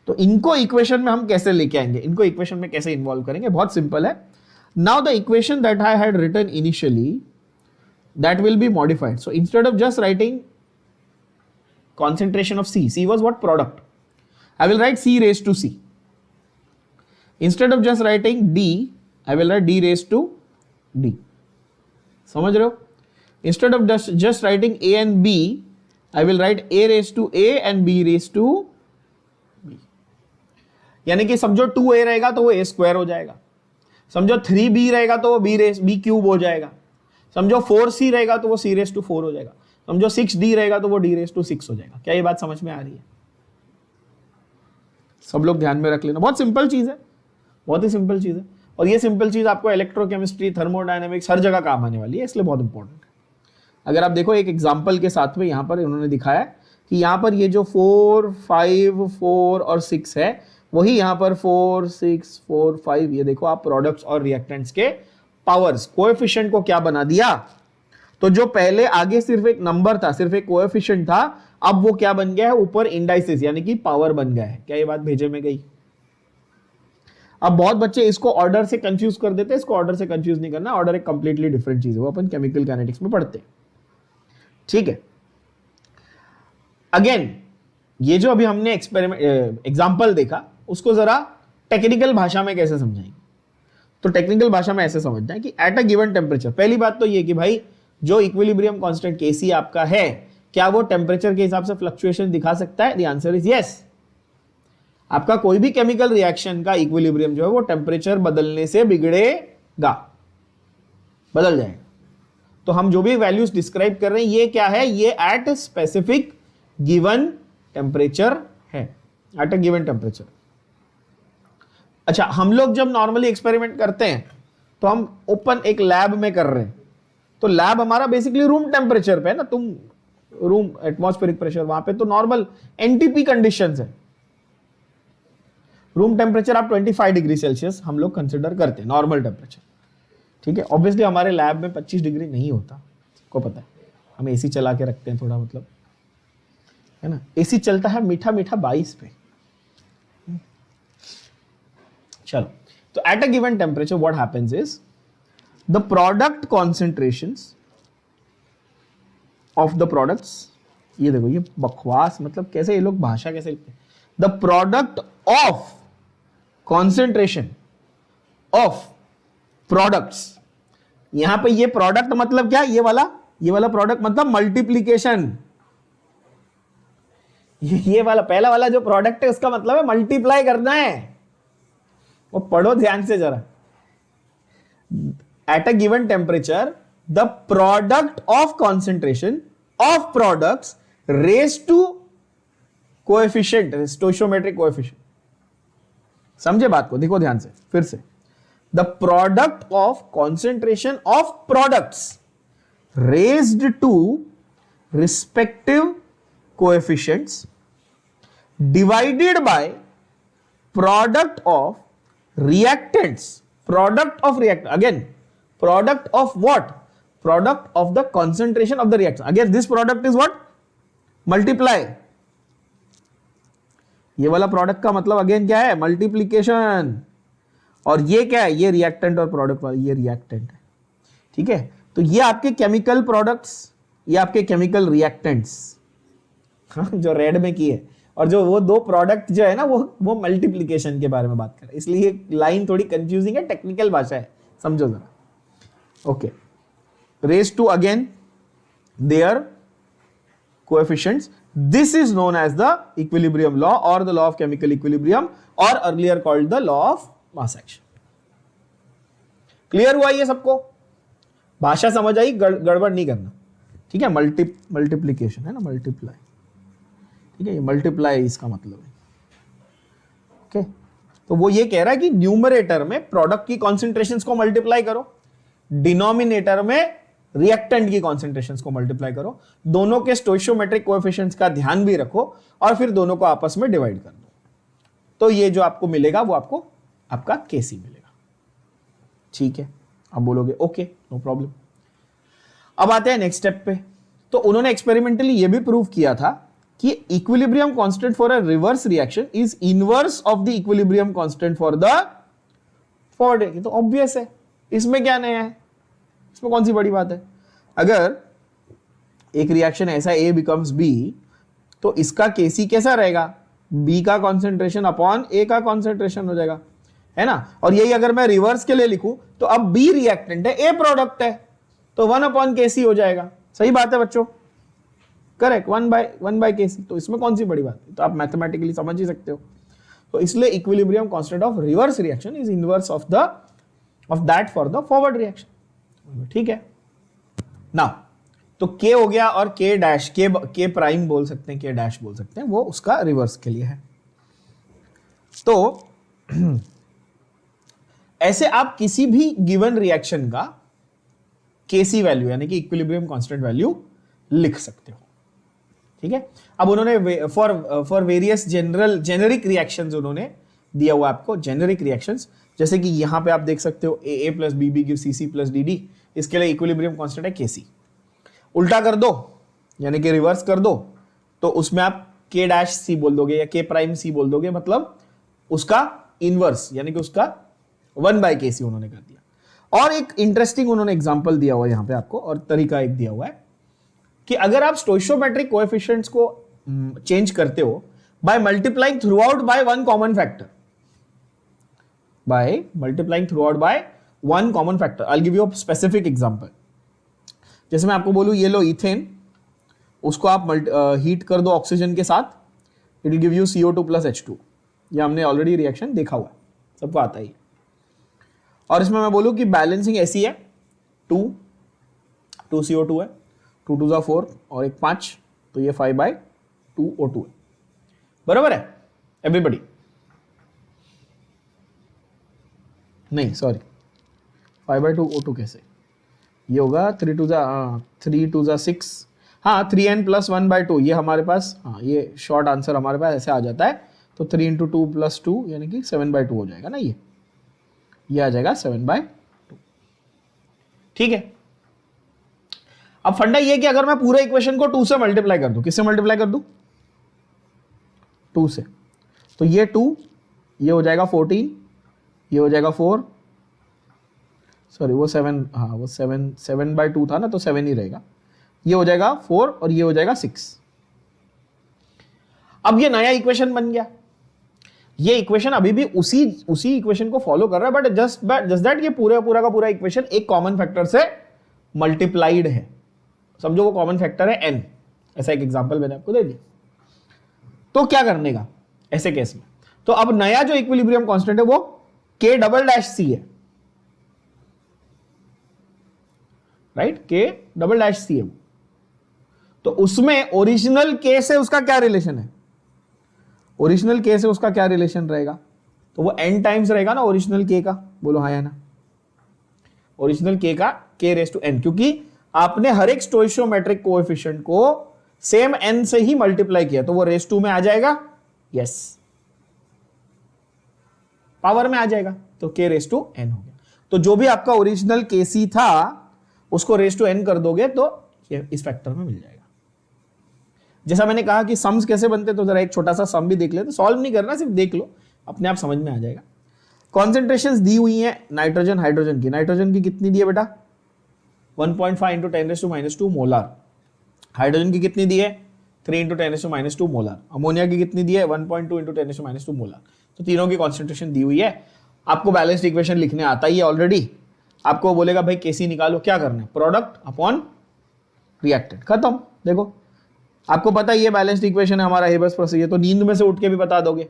तो इनको इक्वेशन में हम कैसे लेके आएंगे, इनको इक्वेशन में कैसे इन्वॉल्व करेंगे? बहुत सिंपल है। Now the equation that I had written initially, that will be modified. So instead of just writing concentration of C was what? Product. I will write C raised to C. Instead of just writing D, I will write D raised to D. समझ रहे हो? Instead of just writing A and B, I will write A raised to A and B raised to B. यानी कि समझो 2A रहेगा तो वो A स्क्वायर हो जाएगा, समझो 3B रहेगा तो वो B क्यूब हो जाएगा, समझो 4C रहेगा तो वो C raised to 4 हो जाएगा, समझो 6D रहेगा तो वो D raised to 6 हो जाएगा। क्या ये बात समझ में आ रही है? सब लोग ध्यान में रख लेना, बहुत सिंपल चीज है, बहुत ही सिंपल चीज है। और ये सिंपल चीज आपको इलेक्ट्रोकेमिस्ट्री, थर्मोडायनेमिक्स, हर जगह काम आने वाली है, इसलिए बहुत इंपॉर्टेंट है। अगर आप देखो एक एग्जाम्पल के साथ में यहाँ पर इन्होंने दिखाया कि यहाँ पर ये जो 4, 5, 4 और 6 है, वही यहाँ पर 4, 6, 4, 5, ये देखो आप प्रोडक्ट्स और रिएक्टेंट्स के पावर्स, कोएफिशिएंट को क्या बना दिया? तो जो पहले आगे सिर्फ एक नंबर था, सिर्फ एक कोएफिशिएंट था, अब वो क्या बन गया है? ऊपर इंडाइसेस यानी कि पावर बन गया है। क्या ये बात भेजे में गई? अब बहुत बच्चे इसको ऑर्डर से कंफ्यूज कर देते हैं, इसको ऑर्डर से कंफ्यूज नहीं करना, ऑर्डर एक कंप्लीटली डिफरेंट चीज है, वो अपन केमिकल काइनेटिक्स में पढ़ते हैं, ठीक है। अगेन ये जो अभी हमने एग्जाम्पल देखा, उसको जरा टेक्निकल भाषा में कैसे समझाएंगे? तो टेक्निकल भाषा में ऐसे समझना है कि एट अ गिवन टेम्परेचर, पहली बात तो ये कि भाई जो इक्विलिब्रियम कांस्टेंट Kc आपका है, क्या वो टेम्परेचर के हिसाब से फ्लक्चुएशन दिखा सकता है? The answer is yes. आपका कोई भी केमिकल रिएक्शन का इक्विलिब्रियम जो है वो टेम्परेचर बदलने से बिगड़ेगा, बदल जाएगा। तो हम जो भी वैल्यूज डिस्क्राइब कर रहे हैं, ये क्या है? ये एट स्पेसिफिक गिवन टेम्परेचर है, एट अ गिवन टेम्परेचर। अच्छा, हम लोग जब नॉर्मली एक्सपेरिमेंट करते हैं तो हम ओपन एक लैब में कर रहे हैं, तो लैब हमारा बेसिकली रूम टेम्परेचर पे है ना, तुम रूम एटमॉस्फेरिक प्रेशर, वहां पे तो नॉर्मल एनटीपी कंडीशंस है। रूम टेम्परेचर आप 25 डिग्री सेल्सियस हम लोग कंसिडर करते हैं नॉर्मल टेम्परेचर, ठीक है। ऑब्वियसली हमारे लैब में 25 डिग्री नहीं होता, को पता है, हम एसी चला के रखते हैं थोड़ा, मतलब है ना, एसी चलता है मीठा मीठा 22 पे। चलो, तो eight a given temperature what happens is the product concentrations of the products, ये देखो ये बकवास, मतलब कैसे ये लोग भाषा कैसे लिखते हैं, the product of concentration of products. यहां पे ये प्रोडक्ट मतलब क्या? ये वाला प्रोडक्ट मतलब मल्टीप्लीकेशन। ये वाला पहला वाला जो प्रोडक्ट है उसका मतलब है मल्टीप्लाई करना है, वो पढ़ो ध्यान से जरा। At a given temperature the product of concentration of products raise to coefficient, stoichiometric coefficient. समझे बात को, देखो ध्यान से फिर से, the product of concentration of products raised to respective coefficients divided by product of reactants, product of reactant, again product of what, product of the concentration of the reaction, again this product is what, multiply, ये वाला प्रोडक्ट का मतलब अगेन क्या है, मल्टीप्लीकेशन, और ये क्या है, ये रिएक्टेंट और प्रोडक्ट वाला, ये रिएक्टेंट है, ठीक है। तो ये आपके केमिकल प्रोडक्ट्स, ये आपके केमिकल रिएक्टेंट्स, हाँ, जो रेड में की है, और जो वो दो प्रोडक्ट जो है ना, वो मल्टीप्लीकेशन के बारे में बात कर रहे हैं, इसलिए लाइन थोड़ी कंफ्यूजिंग है, टेक्निकल भाषा है, समझो जरा, okay. Raised to again their coefficients, this is known as the equilibrium law or the law of chemical equilibrium, or earlier called the law of mass action. Clear हुआ ये सबको, भाषा समझ आई, गड़बड़ नहीं करना, ठीक है। मल्टीप्लीकेशन है ना, मल्टीप्लाई, ठीक है, ये मल्टीप्लाई इसका मतलब है, ओके। तो वो ये कह रहा है कि न्यूमरेटर में प्रोडक्ट की कॉन्सेंट्रेशंस को मल्टीप्लाई करो, डिनोमिनेटर में रिएक्टेंट की कॉन्सेंट्रेशंस को मल्टीप्लाई करो, दोनों के स्टोइशियोमेट्रिक कोएफिशिएंट्स का ध्यान भी रखो, और फिर दोनों को आपस में डिवाइड कर दो, तो ये जो आपको मिलेगा वो आपको आपका केसी मिलेगा, ठीक है। अब बोलोगे ओके, नो प्रॉब्लम। अब आते हैं नेक्स्ट स्टेप पे। तो उन्होंने एक्सपेरिमेंटली ये भी प्रूव किया था कि equilibrium constant for a reverse reaction is inverse of the equilibrium constant for the forward. तो ऑब्वियस है, इसमें क्या नया है, इसमें कौन सी बड़ी बात है। अगर एक रिएक्शन ऐसा A बिकम्स B, तो इसका केसी कैसा रहेगा, B का कॉन्सेंट्रेशन अपॉन A का कॉन्सेंट्रेशन हो जाएगा, है ना। और यही अगर मैं रिवर्स के लिए लिखूं, तो अब B रिएक्टेंट है, A प्रोडक्ट है, तो 1 अपॉन केसी हो जाएगा। सही बात है बच्चों, करेक्ट, 1 बाय केसी। तो इसमें कौन सी बड़ी बात है, तो आप मैथमेटिकली समझ ही सकते हो। तो इसलिए equilibrium constant of reverse reaction is inverse of that for the forward reaction, ठीक है ना। तो K हो गया, और K डैश, K प्राइम बोल सकते हैं, K डैश बोल सकते हैं, वो उसका रिवर्स के लिए है। तो ऐसे आप किसी भी गिवन रिएक्शन का Kc वैल्यू यानी कि इक्विलिब्रियम कांस्टेंट वैल्यू लिख सकते हो, ठीक है। अब उन्होंने फॉर वेरियस जेनेरिक रिएक्शंस उन्होंने दिया हुआ आपको, जेनेरिक रिएक्शंस, जैसे कि यहां पे आप देख सकते हो AA plus BB give CC plus DD, इसके लिए इक्विलिब्रियम कांस्टेंट है Kc। उल्टा कर दो यानी कि रिवर्स कर दो, तो उसमें आप K डैश C बोल दोगे या K प्राइम C बोल दोगे, मतलब उसका इनवर्स यानी कि उसका 1 बाय Kc उन्होंने कर दिया। और एक इंटरेस्टिंग उन्होंने एग्जांपल दिया हुआ है यहां पे आपको, और तरीका एक दिया हुआ है कि अगर आप स्टोइशियोमेट्रिक कोएफिशिएंट्स को चेंज करते हो by multiplying through out by one common factor, by multiplying throughout by one common factor. I'll give you a specific example. जैसे मैं आपको बोलूं ये लो इथेन, उसको आप हीट कर दो ऑक्सीजन के साथ, it will give you CO2 plus H2। ये हमने ऑलरेडी रिएक्शन देखा हुआ है, सबको आता ही। और इसमें मैं बोलूं कि बैलेंसिंग ऐसी है, 2 CO2 है, 2 2 4 और एक 5, तो ये 5/2 O2 है, बराबर है एवरीबडी। नहीं सॉरी, 5/2 O2 कैसे, ये होगा 3 2 6, हाँ 3n प्लस 1/2, ये हमारे पास, हाँ ये शॉर्ट आंसर हमारे पास ऐसे आ जाता है। तो 3 × 2 + 2 यानी कि 7/2 हो जाएगा ना, ये आ जाएगा 7/2, ठीक है। अब फंडा ये कि अगर मैं पूरे इक्वेशन को 2 से मल्टीप्लाई कर दूं, किससे मल्टीप्लाई कर दूं, 2 से, तो ये 2, ये हो जाएगा 14, ये हो जाएगा 4, सॉरी वो 7, हाँ वो 7/2 था ना, तो 7 ही रहेगा, ये हो जाएगा 4 और ये हो जाएगा 6। अब ये नया इक्वेशन बन गया। ये इक्वेशन अभी भी उसी इक्वेशन को फॉलो कर रहा है, बट जस्ट दैट ये पूरा का पूरा इक्वेशन एक कॉमन फैक्टर से मल्टीप्लाइड है। समझो वो कॉमन फैक्टर है n, ऐसा एक एग्जांपल मैंने आपको दे दिया। तो क्या करने का ऐसे केस में, तो अब नया जो इक्विलिब्रियम कांस्टेंट है वो K"C है, राइट, K"C है। तो उसमें ओरिजिनल K से उसका क्या रिलेशन है, ओरिजिनल K से उसका क्या रिलेशन रहेगा, तो वो n टाइम्स रहेगा ना ओरिजिनल k का, बोलो हाँ या ना, ओरिजिनल k का k रेस टू n, क्योंकि आपने हर एक स्टोइशियोमेट्रिक कोएफिशिएंट को सेम n से ही मल्टीप्लाई किया, तो वो रेस टू में आ जाएगा, यस पावर में आ जाएगा, तो k रेस टू n हो गया। तो जो भी आपका ओरिजिनल kc था उसको रेस टू n कर दोगे तो ये इस फैक्टर में मिल जाएगा। जैसा मैंने कहा कि सम्स कैसे बनते, तो जरा एक छोटा सा सम भी देख लेते, सॉल्व नहीं करना, सिर्फ देख लो, अपने आप समझ में आ जाएगा। कॉन्सेंट्रेशंस दी हुई है नाइट्रोजन हाइड्रोजन की, नाइट्रोजन की कितनी दी है बेटा 1.5 इंटू 10⁻²⁻² मोलार, हाइड्रोजन की कितनी दी है 3 इंटू 10⁻² मोलार, अमोनिया की कितनी दी है 1.2 इंटू 10⁻² मोलार। तो तीनों की कॉन्सेंट्रेशन दी हुई है, आपको बैलेंस्ड इक्वेशन लिखने आता ही है ऑलरेडी, आपको बोलेगा भाई केसी निकालो, क्या करना है प्रोडक्ट अपॉन रिएक्टेंट, खत्म। देखो आपको पता ही है बैलेंस्ड इक्वेशन है हमारा हेबर्स प्रोसीजर, तो नींद में से उठ के भी बता दोगे,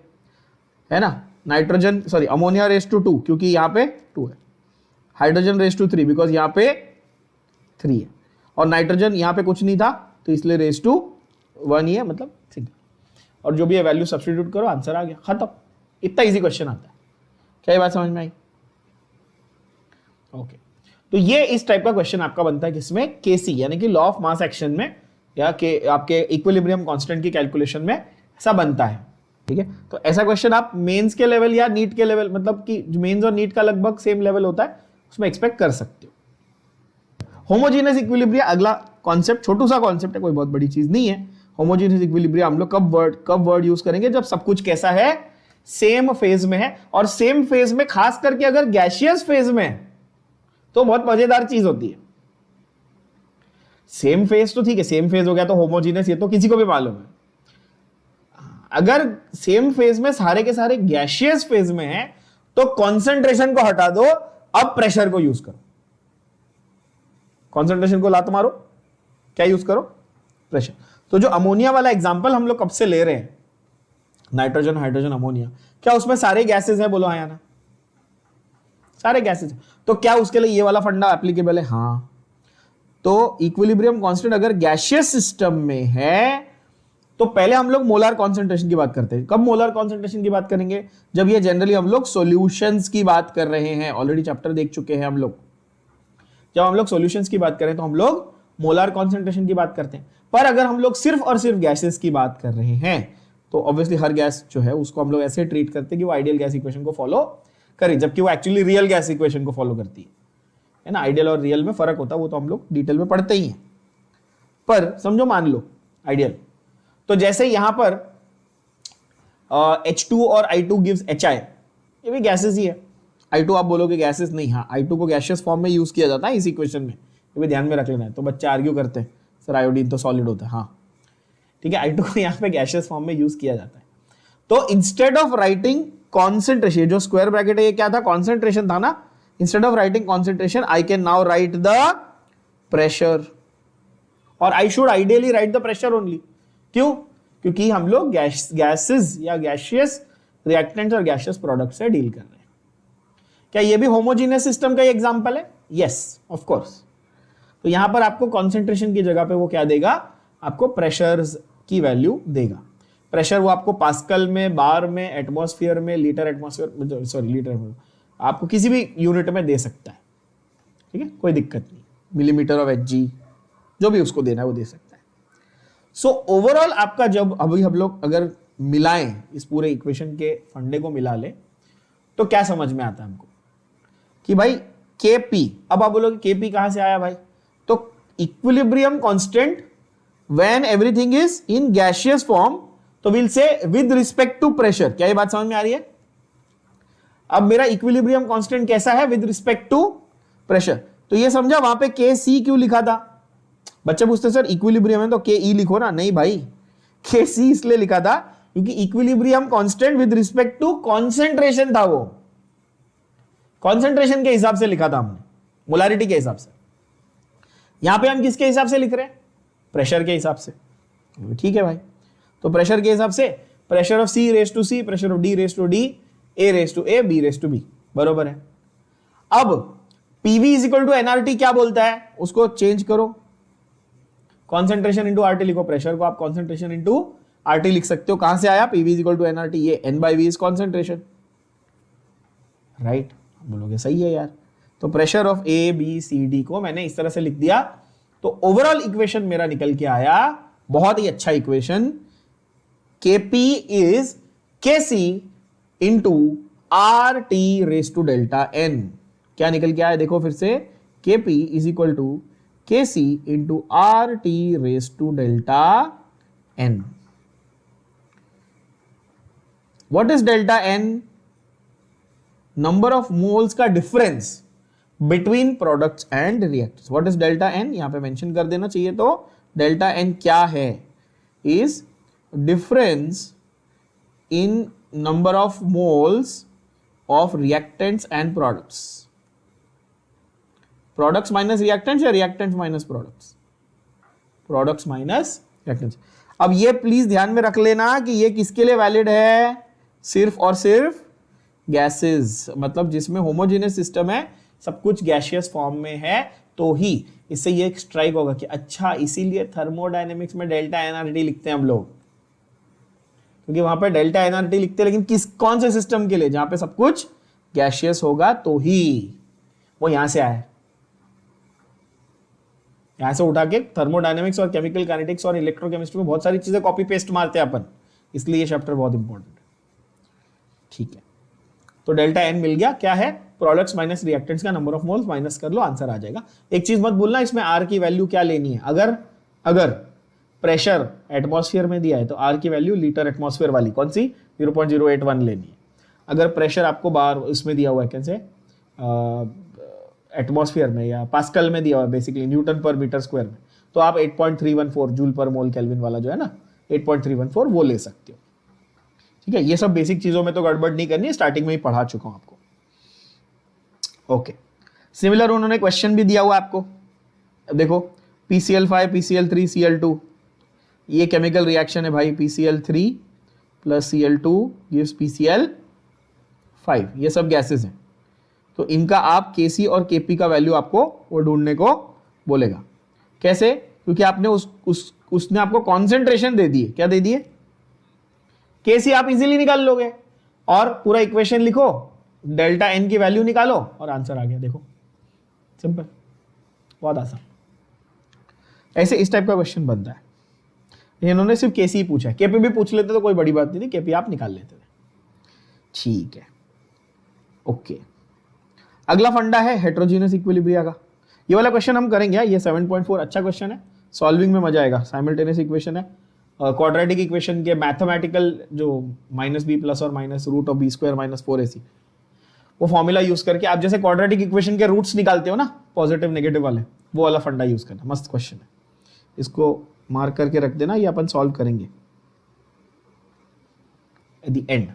है ना। Nitrogen sorry ammonia raise to 2 क्योंकि यहाँ पे 2 है, हाइड्रोजन रेस टू 3 बिकॉज यहाँ पे 3 है, और नाइट्रोजन यहाँ पे कुछ नहीं था तो इसलिए रेस टू 1 ही है, मतलब 3, और जो भी है वैल्यू सब्स्टिट्यूट करो, आंसर आ गया, खत्म। इतना इजी क्वेश्चन आता है, क्या ये बात समझ में आई? ओके, तो ये इस टाइप का क्वेश्चन आपका बनता है किसमें, केसी यानी कि लॉ ऑफ मास एक्शन में, या के आपके इक्विलिब्रियम कांस्टेंट की कैलकुलेशन में ऐसा बनता है, ठीक है। तो ऐसा क्वेश्चन आप मेंस के लेवल या नीट के लेवल, मतलब कि मेंस और नीट का लगभग सेम लेवल होता है, उसमें एक्सपेक्ट कर सकते हो। होमोजेनियस इक्विलिब्रिया अगला कॉन्सेप्ट, छोटू सा कॉन्सेप्ट है, कोई बहुत बड़ी चीज नहीं है। होमोजेनियस इक्विलिब्रिया हम लोग कब वर्ड यूज करेंगे, जब सब कुछ कैसा है, सेम फेज में है, और सेम फेज में खास करके अगर गैसियस फेज में है तो बहुत मजेदार चीज होती है। सेम फेज तो ठीक है, सेम फेज हो गया तो होमोजेनियस, ये तो किसी को भी मालूम है। अगर सेम फेज में सारे के सारे गैसियस फेज में है तो कॉन्सेंट्रेशन को हटा दो, अब प्रेशर को यूज करो, कॉन्सेंट्रेशन को लात मारो, क्या यूज करो, प्रेशर। तो जो अमोनिया वाला एग्जांपल हम लोग कब से ले रहे हैं, नाइट्रोजन हाइड्रोजन अमोनिया, क्या उसमें सारे गैसेस हैं, बोलो हाँ या ना, सारे गैसेस हैं, तो क्या उसके लिए ये वाला फंडा एप्लीकेबल है, हाँ। तो इक्विलिब्रियम कांस्टेंट अगर गैसियस सिस्टम में है तो पहले हम लोग मोलर कॉन्सेंट्रेशन की बात करते हैं। कब मोलर कॉन्सेंट्रेशन की बात करेंगे, जब ये जनरली हम लोग सॉल्यूशंस की बात कर रहे हैं, ऑलरेडी चैप्टर देख चुके हैं हम लोग, जब हम लोग सॉल्यूशंस की बात करें तो हम लोग मोलर कॉन्सेंट्रेशन की बात करते हैं। पर अगर हम लोग सिर्फ और सिर्फ गैसेस की बात कर रहे हैं तो ऑब्वियसली हर गैस जो है उसको हम लोग ऐसे ट्रीट करते हैं कि वो आइडियल गैस इक्वेशन को फॉलो करे, जबकि वो एक्चुअली रियल गैस इक्वेशन को फॉलो करती है ना। आइडियल और रियल में फर्क होता है, वो तो हम लोग डिटेल में पढ़ते ही हैं। पर समझो मान लो आइडियल, तो जैसे यहां पर H2 और I2 गिव्स HI, ये भी गैसेस ही है। I2 आप बोलोगे गैसेस नहीं, हाँ I2 को गैसियस फॉर्म में यूज किया जाता है इस इक्वेशन में, ये भी ध्यान में रख लेना है। तो बच्चे आर्ग्यू करते हैं सर आयोडीन तो सॉलिड होता है, हाँ ठीक है, I2 को यहाँ पे गैसियस फॉर्म में यूज किया जाता है। तो इंस्टेड ऑफ राइटिंग कॉन्सेंट्रेशन, जो स्क्वायर ब्रैकेट है ये क्या था, कॉन्सेंट्रेशन था ना, instead of writing concentration I can now write the pressure, और I should ideally write the pressure only. क्यों? क्योंकि हम लोग गैसेस या गैसियस रिएक्टेंट्स और गैसियस प्रोडक्ट से डील कर रहे हैं। क्या ये भी होमोजेनियस सिस्टम का एग्जांपल है? Yes of course. तो यहां पर आपको कॉन्सेंट्रेशन की जगह पे वो क्या देगा, आपको प्रेशर्स की वैल्यू देगा। प्रेशर वो आपको पास्कल में, बार में, एटमॉस्फेयर में, लीटर एटमॉस्फेयर, सॉरी लीटर, आपको किसी भी यूनिट में दे सकता है, ठीक है, कोई दिक्कत नहीं। मिलीमीटर ऑफ Hg, जो भी उसको देना है वो दे सकता है। सो ओवरऑल आपका जब अभी हम लोग अगर मिलाएं, इस पूरे इक्वेशन के फंडे को मिला ले, तो क्या समझ में आता है हमको कि भाई Kp, अब आप बोलोगे Kp कहां से आया भाई, तो equilibrium constant when everything is in gaseous form, तो will say with respect to pressure. क्या ये बात समझ में आ रही है? अब मेरा इक्विलिब्रियम कांस्टेंट कैसा है, विद रिस्पेक्ट टू प्रेशर। तो ये समझा, वहां पे Kc क्यों लिखा था? बच्चे पूछते सर इक्विलिब्रियम है तो Ke लिखो ना, नहीं भाई Kc इसलिए लिखा था क्योंकि equilibrium constant with respect to concentration था, वो कॉन्सेंट्रेशन के हिसाब से लिखा था हमने, मोलारिटी के हिसाब से। यहां पे हम किसके हिसाब से लिख रहे हैं? प्रेशर के हिसाब से। ठीक है भाई, तो प्रेशर के हिसाब से pressure of C raise to C, pressure of D raise to D, A raise to A, B raise to B, बरोबर है। अब PV is equal to NRT क्या बोलता है, उसको चेंज करो, कॉन्सेंट्रेशन इंटू RT लिखो, प्रेशर को आप कॉन्सेंट्रेशन इंटू RT लिख सकते हो। कहां से आया? PV is equal to NRT, ये N by V is concentration, right, बोलोगे सही है यार। तो pressure of A B C D को मैंने इस तरह से लिख दिया, तो ओवरऑल इक्वेशन मेरा निकल के आया, बहुत ही अच्छा equation, Kp is Kc into R T raise to delta n. क्या निकल के आया देखो फिर से, Kp is equal to Kc into R T raise to delta n. What is delta n? Number of moles का difference between products and reactors. What is delta n? यहां पे मेंशन कर देना चाहिए। तो डेल्टा एन क्या है? Is difference in number of moles of reactants and products. Products minus reactants या reactants minus products? Products minus reactants. अब ये प्लीज ध्यान में रख लेना कि ये किसके लिए वैलिड है? सिर्फ और सिर्फ गैसेस, मतलब जिसमें होमोजेनियस सिस्टम है, सब कुछ गैसियस फॉर्म में है, तो ही इससे ये एक स्ट्राइक होगा कि अच्छा इसीलिए थर्मोडायनेमिक्स में डेल्टा एनआरटी लिखते हैं हम लोग, क्योंकि वहां पर डेल्टा एनआरटी लिखते हैं, लेकिन कौन से सिस्टम के लिए? जहां पे सब कुछ गैसियस होगा तो ही। वो यहां से आया, यहां से उठा के थर्मोडायनेमिक्स और केमिकल काइनेटिक्स और इलेक्ट्रोकेमिस्ट्री में बहुत सारी चीजें कॉपी पेस्ट मारते हैं अपन, इसलिए ये चैप्टर बहुत इंपॉर्टेंट है। ठीक है, तो डेल्टा एन मिल गया, क्या है? प्रोडक्ट्स माइनस रिएक्टेंट्स का नंबर ऑफ मोल्स, माइनस कर लो, आंसर आ जाएगा। एक चीज मत भूलना, इसमें आर की वैल्यू क्या लेनी है। अगर प्रेशर एटमॉस्फेयर में दिया है तो आर की वैल्यू लीटर एटमॉस्फेयर वाली कौन सी? 0.081 लेनी है। अगर प्रेशर आपको बाहर इसमें दिया हुआ है, कैसे एटमॉस्फेयर में या पास्कल में दिया हुआ है, बेसिकली न्यूटन पर मीटर स्क्वायर में, तो आप 8.314 जूल पर मोल केल्विन वाला जो है ना 8.314 वो ले सकते हो। ठीक है, ये सब बेसिक चीजों में तो गड़बड़ नहीं करनी है, स्टार्टिंग में ही पढ़ा चुका हूं आपको। ओके, सिमिलर उन्होंने क्वेश्चन भी दिया हुआ आपको, देखो PCl5 PCl3 Cl2, ये केमिकल रिएक्शन है भाई, PCl3 plus Cl2 gives PCl5, ये सब गैसेस हैं, तो इनका आप Kc और Kp का वैल्यू आपको वो ढूंढने को बोलेगा। कैसे? क्योंकि आपने उसने आपको कॉन्सेंट्रेशन दे दी है, क्या दे दिए? Kc आप इजीली निकाल लोगे और पूरा इक्वेशन लिखो, डेल्टा एन की वैल्यू निकालो और आंसर आ गया। देखो सिंपल, बहुत आसान। ऐसे इस टाइप का क्वेश्चन बनता है। इन्होंने सिर्फ Kc पूछा है, Kp भी पूछ लेते तो कोई बड़ी बात नहीं थी, Kp आप निकाल लेते थे। ठीक है, ओके। अगला फंडा है हेटेरोजेनस इक्विलिब्रिया का। ये वाला क्वेश्चन हम करेंगे, ये 7.4 अच्छा क्वेश्चन है, सॉल्विंग में मजा आएगा। साइमल्टेनियस इक्वेशन है, क्वाड्रेटिक इक्वेशन के मैथमेटिकल जो -b प्लस और minus root of b² - 4ac, वो फॉर्मूला यूज करके आप जैसे क्वाड्रेटिक इक्वेशन के रूट्स निकालते हो ना, पॉजिटिव नेगेटिव वाले, वो वाला फंडा यूज करना। मस्त क्वेश्चन है, इसको मार्क करके रख देना, ये अपन सॉल्व करेंगे eight the and.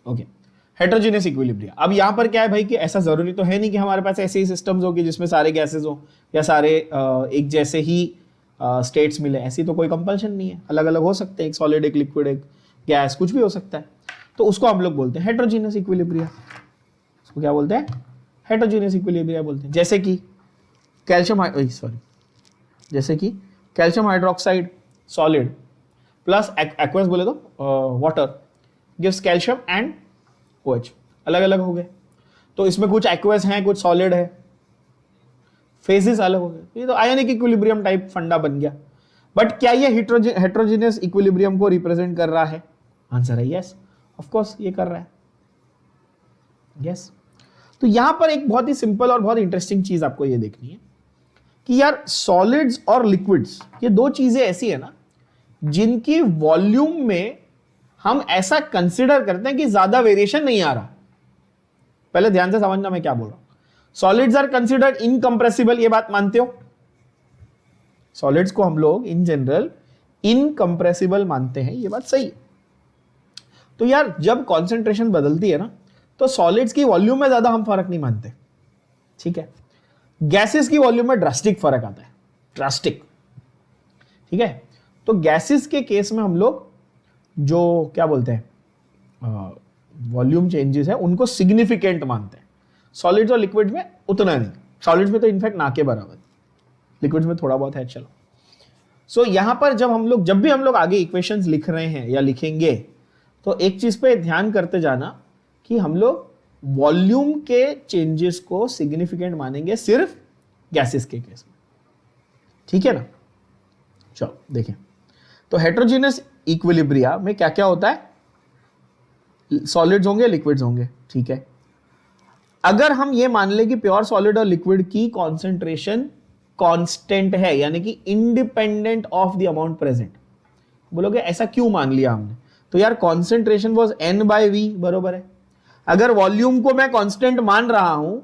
Okay, heterogeneous equilibria. अब यहां पर क्या है भाई कि ऐसा जरूरी तो है नहीं कि हमारे पास ऐसे ही सिस्टम्स हो कि जिसमें सारे गैसेज हो या सारे एक जैसे ही स्टेट्स मिले, ऐसी तो कोई कंपल्शन नहीं है, अलग अलग हो सकते हैं, एक सॉलिड, एक लिक्विड, एक गैस, कुछ भी हो सकता है। तो उसको हम लोग बोलते हैं हेटेरोजेनस इक्विलिब्रिया। उसको क्या बोलते हैं? हेटेरोजेनस इक्विलिब्रिया बोलते हैं। जैसे कि calcium hydroxide solid plus aqueous बोले तो water gives calcium and OH, अलग अलग हो गए। तो इसमें कुछ एक्वस हैं, कुछ सॉलिड है, फेजेस अलग हो गए। ये तो आयनिक इक्विलिब्रियम टाइप फंडा बन गया। बट क्या ये हेटेरोजेनस इक्विलिब्रियम को रिप्रेजेंट कर रहा है? आंसर है यस, ऑफ कोर्स ये कर रहा है, यस। तो यहां पर एक बहुत ही सिंपल और बहुत इंटरेस्टिंग चीज आपको ये देखनी है कि यार सॉलिड्स और लिक्विड्स, ये दो चीजें ऐसी है ना जिनकी वॉल्यूम में हम ऐसा कंसिडर करते हैं कि ज्यादा वेरिएशन नहीं आ रहा। पहले ध्यान से समझना मैं क्या बोल रहा हूं। सॉलिड्स आर कंसिडर्ड इनकंप्रेसिबल, ये बात मानते हो? सॉलिड्स को हम लोग इन जनरल इनकंप्रेसिबल मानते हैं, ये बात सही है। तो यार जब कॉन्सेंट्रेशन बदलती है ना, तो सॉलिड्स की वॉल्यूम में ज्यादा हम फर्क नहीं मानते, ठीक है। गैसेस की वॉल्यूम में ड्रास्टिक फर्क आता है, ड्रास्टिक, ठीक है। तो गैसेस के केस में हम लोग जो क्या बोलते हैं वॉल्यूम चेंजेस है उनको सिग्निफिकेंट मानते हैं। सॉलिड्स और लिक्विड्स में उतना नहीं, सॉलिड्स में तो इनफैक्ट ना के बराबर, लिक्विड्स में थोड़ा बहुत है। चलो, सो यहां पर जब भी हम लोग आगे इक्वेशंस लिख रहे हैं या लिखेंगे, तो एक चीज पे ध्यान करते जाना कि हम लोग वॉल्यूम के चेंजेस को सिग्निफिकेंट मानेंगे सिर्फ गैसेस के केस में, ठीक है ना। चलो देखें, तो हेटेरोजेनस इक्विलिब्रिया में क्या क्या होता है, सॉलिड्स होंगे, लिक्विड्स होंगे, ठीक है। अगर हम ये मान ले कि प्योर सॉलिड और लिक्विड की कॉन्सेंट्रेशन कांस्टेंट है, यानी कि independent of the amount present, बोलोगे ऐसा क्यों मान लिया हमने, तो यार कॉन्सेंट्रेशन वाज N/V बरोबर है। अगर वॉल्यूम को मैं कांस्टेंट मान रहा हूं,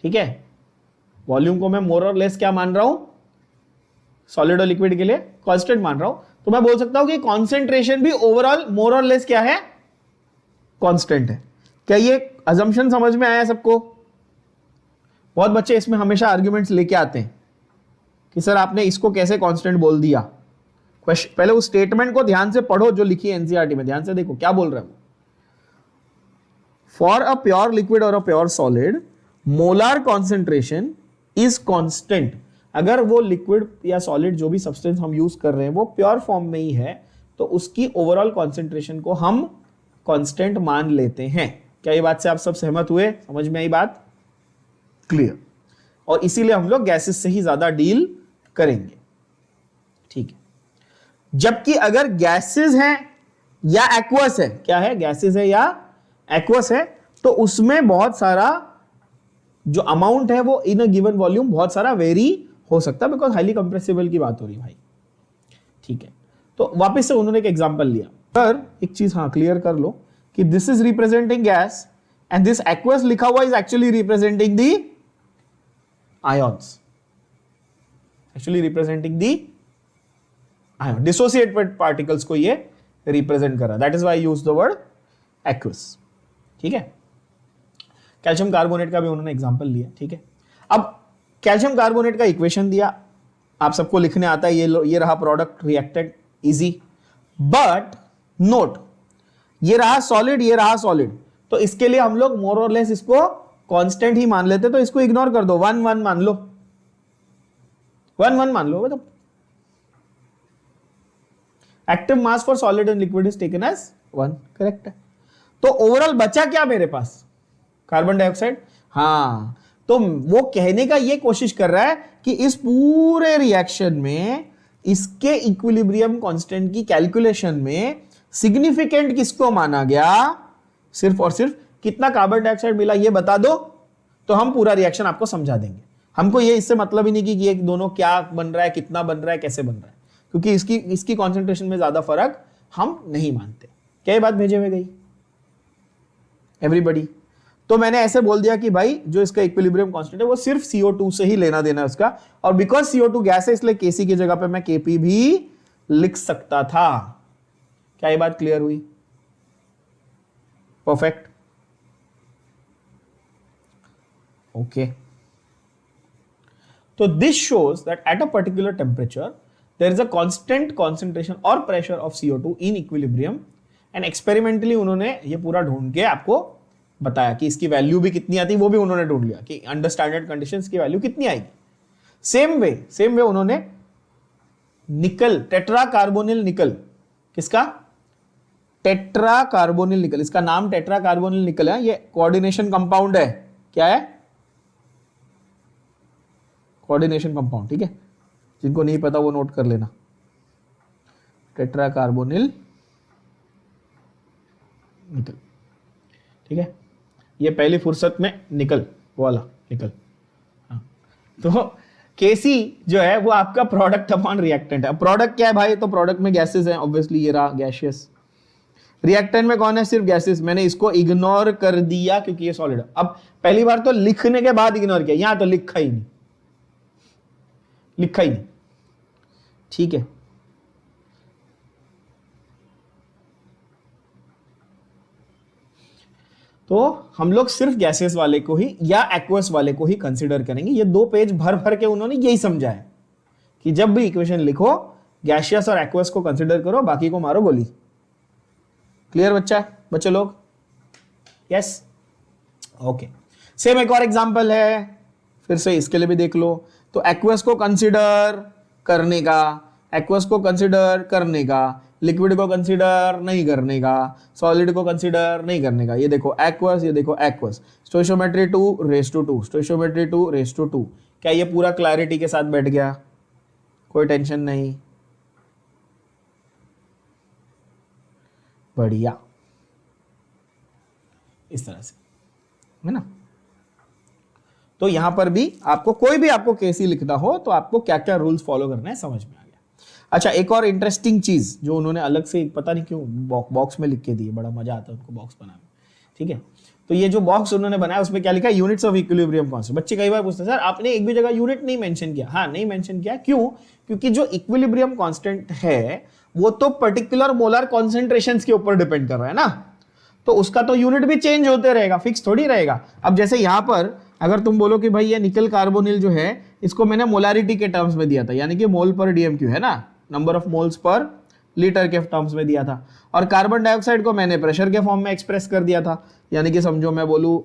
ठीक है, वॉल्यूम को मैं मोर और लेस क्या मान रहा हूं, सॉलिड और लिक्विड के लिए कांस्टेंट मान रहा हूं, तो मैं बोल सकता हूं कि कॉन्सेंट्रेशन भी ओवरऑल मोर और लेस क्या है, कांस्टेंट है। क्या ये अजम्पशन समझ में आया सबको? बहुत बच्चे इसमें हमेशा आर्ग्यूमेंट्स लेके आते हैं कि सर आपने इसको कैसे कांस्टेंट बोल दिया। पहले उस स्टेटमेंट को ध्यान से पढ़ो जो लिखी है एनसीईआरटी में, ध्यान से देखो क्या बोल रहा है वो। फॉर अ प्योर लिक्विड और a pure solid molar concentration is constant. अगर वो लिक्विड या सॉलिड जो भी सब्सटेंस हम यूज कर रहे हैं वो प्योर फॉर्म में ही है, तो उसकी ओवरऑल कॉन्सेंट्रेशन को हम कांस्टेंट मान लेते हैं। क्या ये बात से आप सब सहमत हुए? समझ में आई बात? क्लियर। और इसीलिए हम लोग गैसेस से ही ज्यादा डील करेंगे, ठीक है। जबकि अगर गैसेस हैं या एक्वस है, क्या है, गैसेस है या एक्वस है, तो उसमें बहुत सारा जो अमाउंट है वो इन अ गिवन वॉल्यूम बहुत सारा वेरी हो सकता है, बिकॉज हाईली कंप्रेसिबल की बात हो रही है भाई, ठीक है। तो वापस से उन्होंने एक एग्जांपल लिया। पर एक चीज हाँ क्लियर कर लो कि this is representing gas and this aqueous लिखा हुआ is actually representing the ions, actually representing the ion, dissociated particles को ये रिप्रेजेंट कर रहा है। That is why I use the word aqueous, ठीक है। कैल्शियम कार्बोनेट का भी उन्होंने एग्जांपल लिया, ठीक है। अब कैल्शियम कार्बोनेट का इक्वेशन दिया, आप सबको लिखने आता है, ये रहा product reactant, easy. But note, ये रहा सॉलिड, ये रहा सॉलिड, तो इसके लिए हम लोग मोर और लेस इसको कांस्टेंट ही मान लेते, तो इसको इग्नोर कर दो, 1 1 मान लो, 1 1 मान लो। मतलब active mass for solid and liquid is taken as 1, correct है। तो ओवरऑल बचा क्या मेरे पास, कार्बन डाइऑक्साइड। हाँ, तो वो कहने का ये कोशिश कर रहा है कि इस पूरे रिएक्शन में इसके इक्विलिब्रियम कांस्टेंट की कैलकुलेशन में सिग्निफिकेंट किसको माना गया, सिर्फ और सिर्फ कितना कार्बन डाइऑक्साइड मिला ये बता दो, तो हम पूरा रिएक्शन आपको समझा देंगे। हमको ये इससे मतलब ही नहीं कि ये दोनों क्या बन रहा है, कितना बन रहा है, कैसे बन रहा है, क्योंकि इसकी कॉन्सेंट्रेशन में ज्यादा फर्क हम नहीं मानते। क्या ये बात भेजे में गई एवरीबॉडी? तो मैंने ऐसे बोल दिया कि भाई जो इसका इक्विलिब्रियम कांस्टेंट है वो सिर्फ CO2 से ही लेना देना है उसका, और बिकॉज CO2 गैस है इसलिए Kc की जगह पे मैं Kp भी लिख सकता था। क्या ये बात क्लियर हुई? Perfect, okay. तो this shows that at a particular temperature there is a constant concentration और pressure of CO2 in equilibrium, and experimentally उन्होंने ये पूरा ढूंढ के आपको बताया कि इसकी वैल्यू भी कितनी आती है, वो भी उन्होंने ढूंढ लिया कि अंडर स्टैंडर्ड कंडीशंस की वैल्यू कितनी आएगी। सेम वे उन्होंने निकल, टेट्रा कार्बोनिल निकल, किसका, टेट्रा कार्बोनिल निकल, इसका नाम टेट्रा कार्बोनिल निकल है, ये कोऑर्डिनेशन कंपाउंड है। क्या है? कोऑर्डिनेशन कंपाउंड, ठीक है। जिनको नहीं पता वो नोट कर लेना, टेट्रा कार्बोनिल निकल, ठीक है। ये पहली फुर्सत में निकल वाला निकल, हाँ। तो Kc जो है वो आपका प्रोडक्ट अपॉन रिएक्टेंट है। प्रोडक्ट क्या है भाई, तो प्रोडक्ट में गैसेस हैं, ऑब्वियसली ये रहा गैसियस। रिएक्टेंट में कौन है, सिर्फ गैसेस। मैंने इसको इग्नोर कर दिया क्योंकि ये सॉलिड है। अब पहली बार तो लिखने के बाद इग्नोर किया, यहां तो लिखा ही नहीं, ठीक है। तो हम लोग सिर्फ गैसेस वाले को ही या एक्वस वाले को ही कंसीडर करेंगे। ये 2 पेज भर भर के उन्होंने यही समझाया कि जब भी इक्वेशन लिखो गैसियस और एक्वस को कंसीडर करो, बाकी को मारो गोली। क्लियर बच्चे लोग? Yes, okay. सेम एक और एग्जांपल है, फिर से इसके लिए भी देख लो। तो एक्वस को कंसीडर करने का, एक्वस को कंसिडर करने का, लिक्विड को कंसिडर नहीं करने का, सॉलिड को कंसिडर नहीं करने का। ये देखो एक्वस, ये देखो एक्वस, स्टोइशियोमेट्री 2:2, स्टोइशियोमेट्री 2:2। क्या ये पूरा क्लैरिटी के साथ बैठ गया? कोई टेंशन नहीं, बढ़िया, इस तरह से, है ना। तो यहां पर भी आपको कोई भी आपको केसी लिखना हो तो आपको क्या क्या रूल्स फॉलो करना है समझ में आ गया। अच्छा, एक और इंटरेस्टिंग चीज जो उन्होंने अलग से, पता नहीं क्यों बॉक्स में लिख के दी, बड़ा मजा आता है उनको बॉक्स बनाने में, ठीक है। तो ये जो बॉक्स उन्होंने बनाया उसमें क्या लिखा है? Units of equilibrium constant. बच्चे कई बार पूछते हैं सर आपने एक भी जगह यूनिट नहीं मेंशन किया। हाँ, नहीं मेंशन किया, क्यों? क्योंकि जो इक्विलिब्रियम कांस्टेंट है वो तो पर्टिकुलर मोलर कॉन्सेंट्रेशंस के ऊपर डिपेंड कर रहा है ना, तो उसका तो यूनिट भी चेंज होते रहेगा, फिक्स थोड़ी रहेगा। अब जैसे यहां पर अगर तुम बोलो कि भाई ये निकल कार्बोनिल जो है इसको मैंने मोलारिटी के टर्म्स में दिया था, यानी कि मोल पर डीएमक्यू है ना, number of moles per litre के टर्म्स में दिया था, और कार्बन डाइऑक्साइड को मैंने प्रेशर के फॉर्म में एक्सप्रेस कर दिया था, यानी कि समझो मैं बोलूं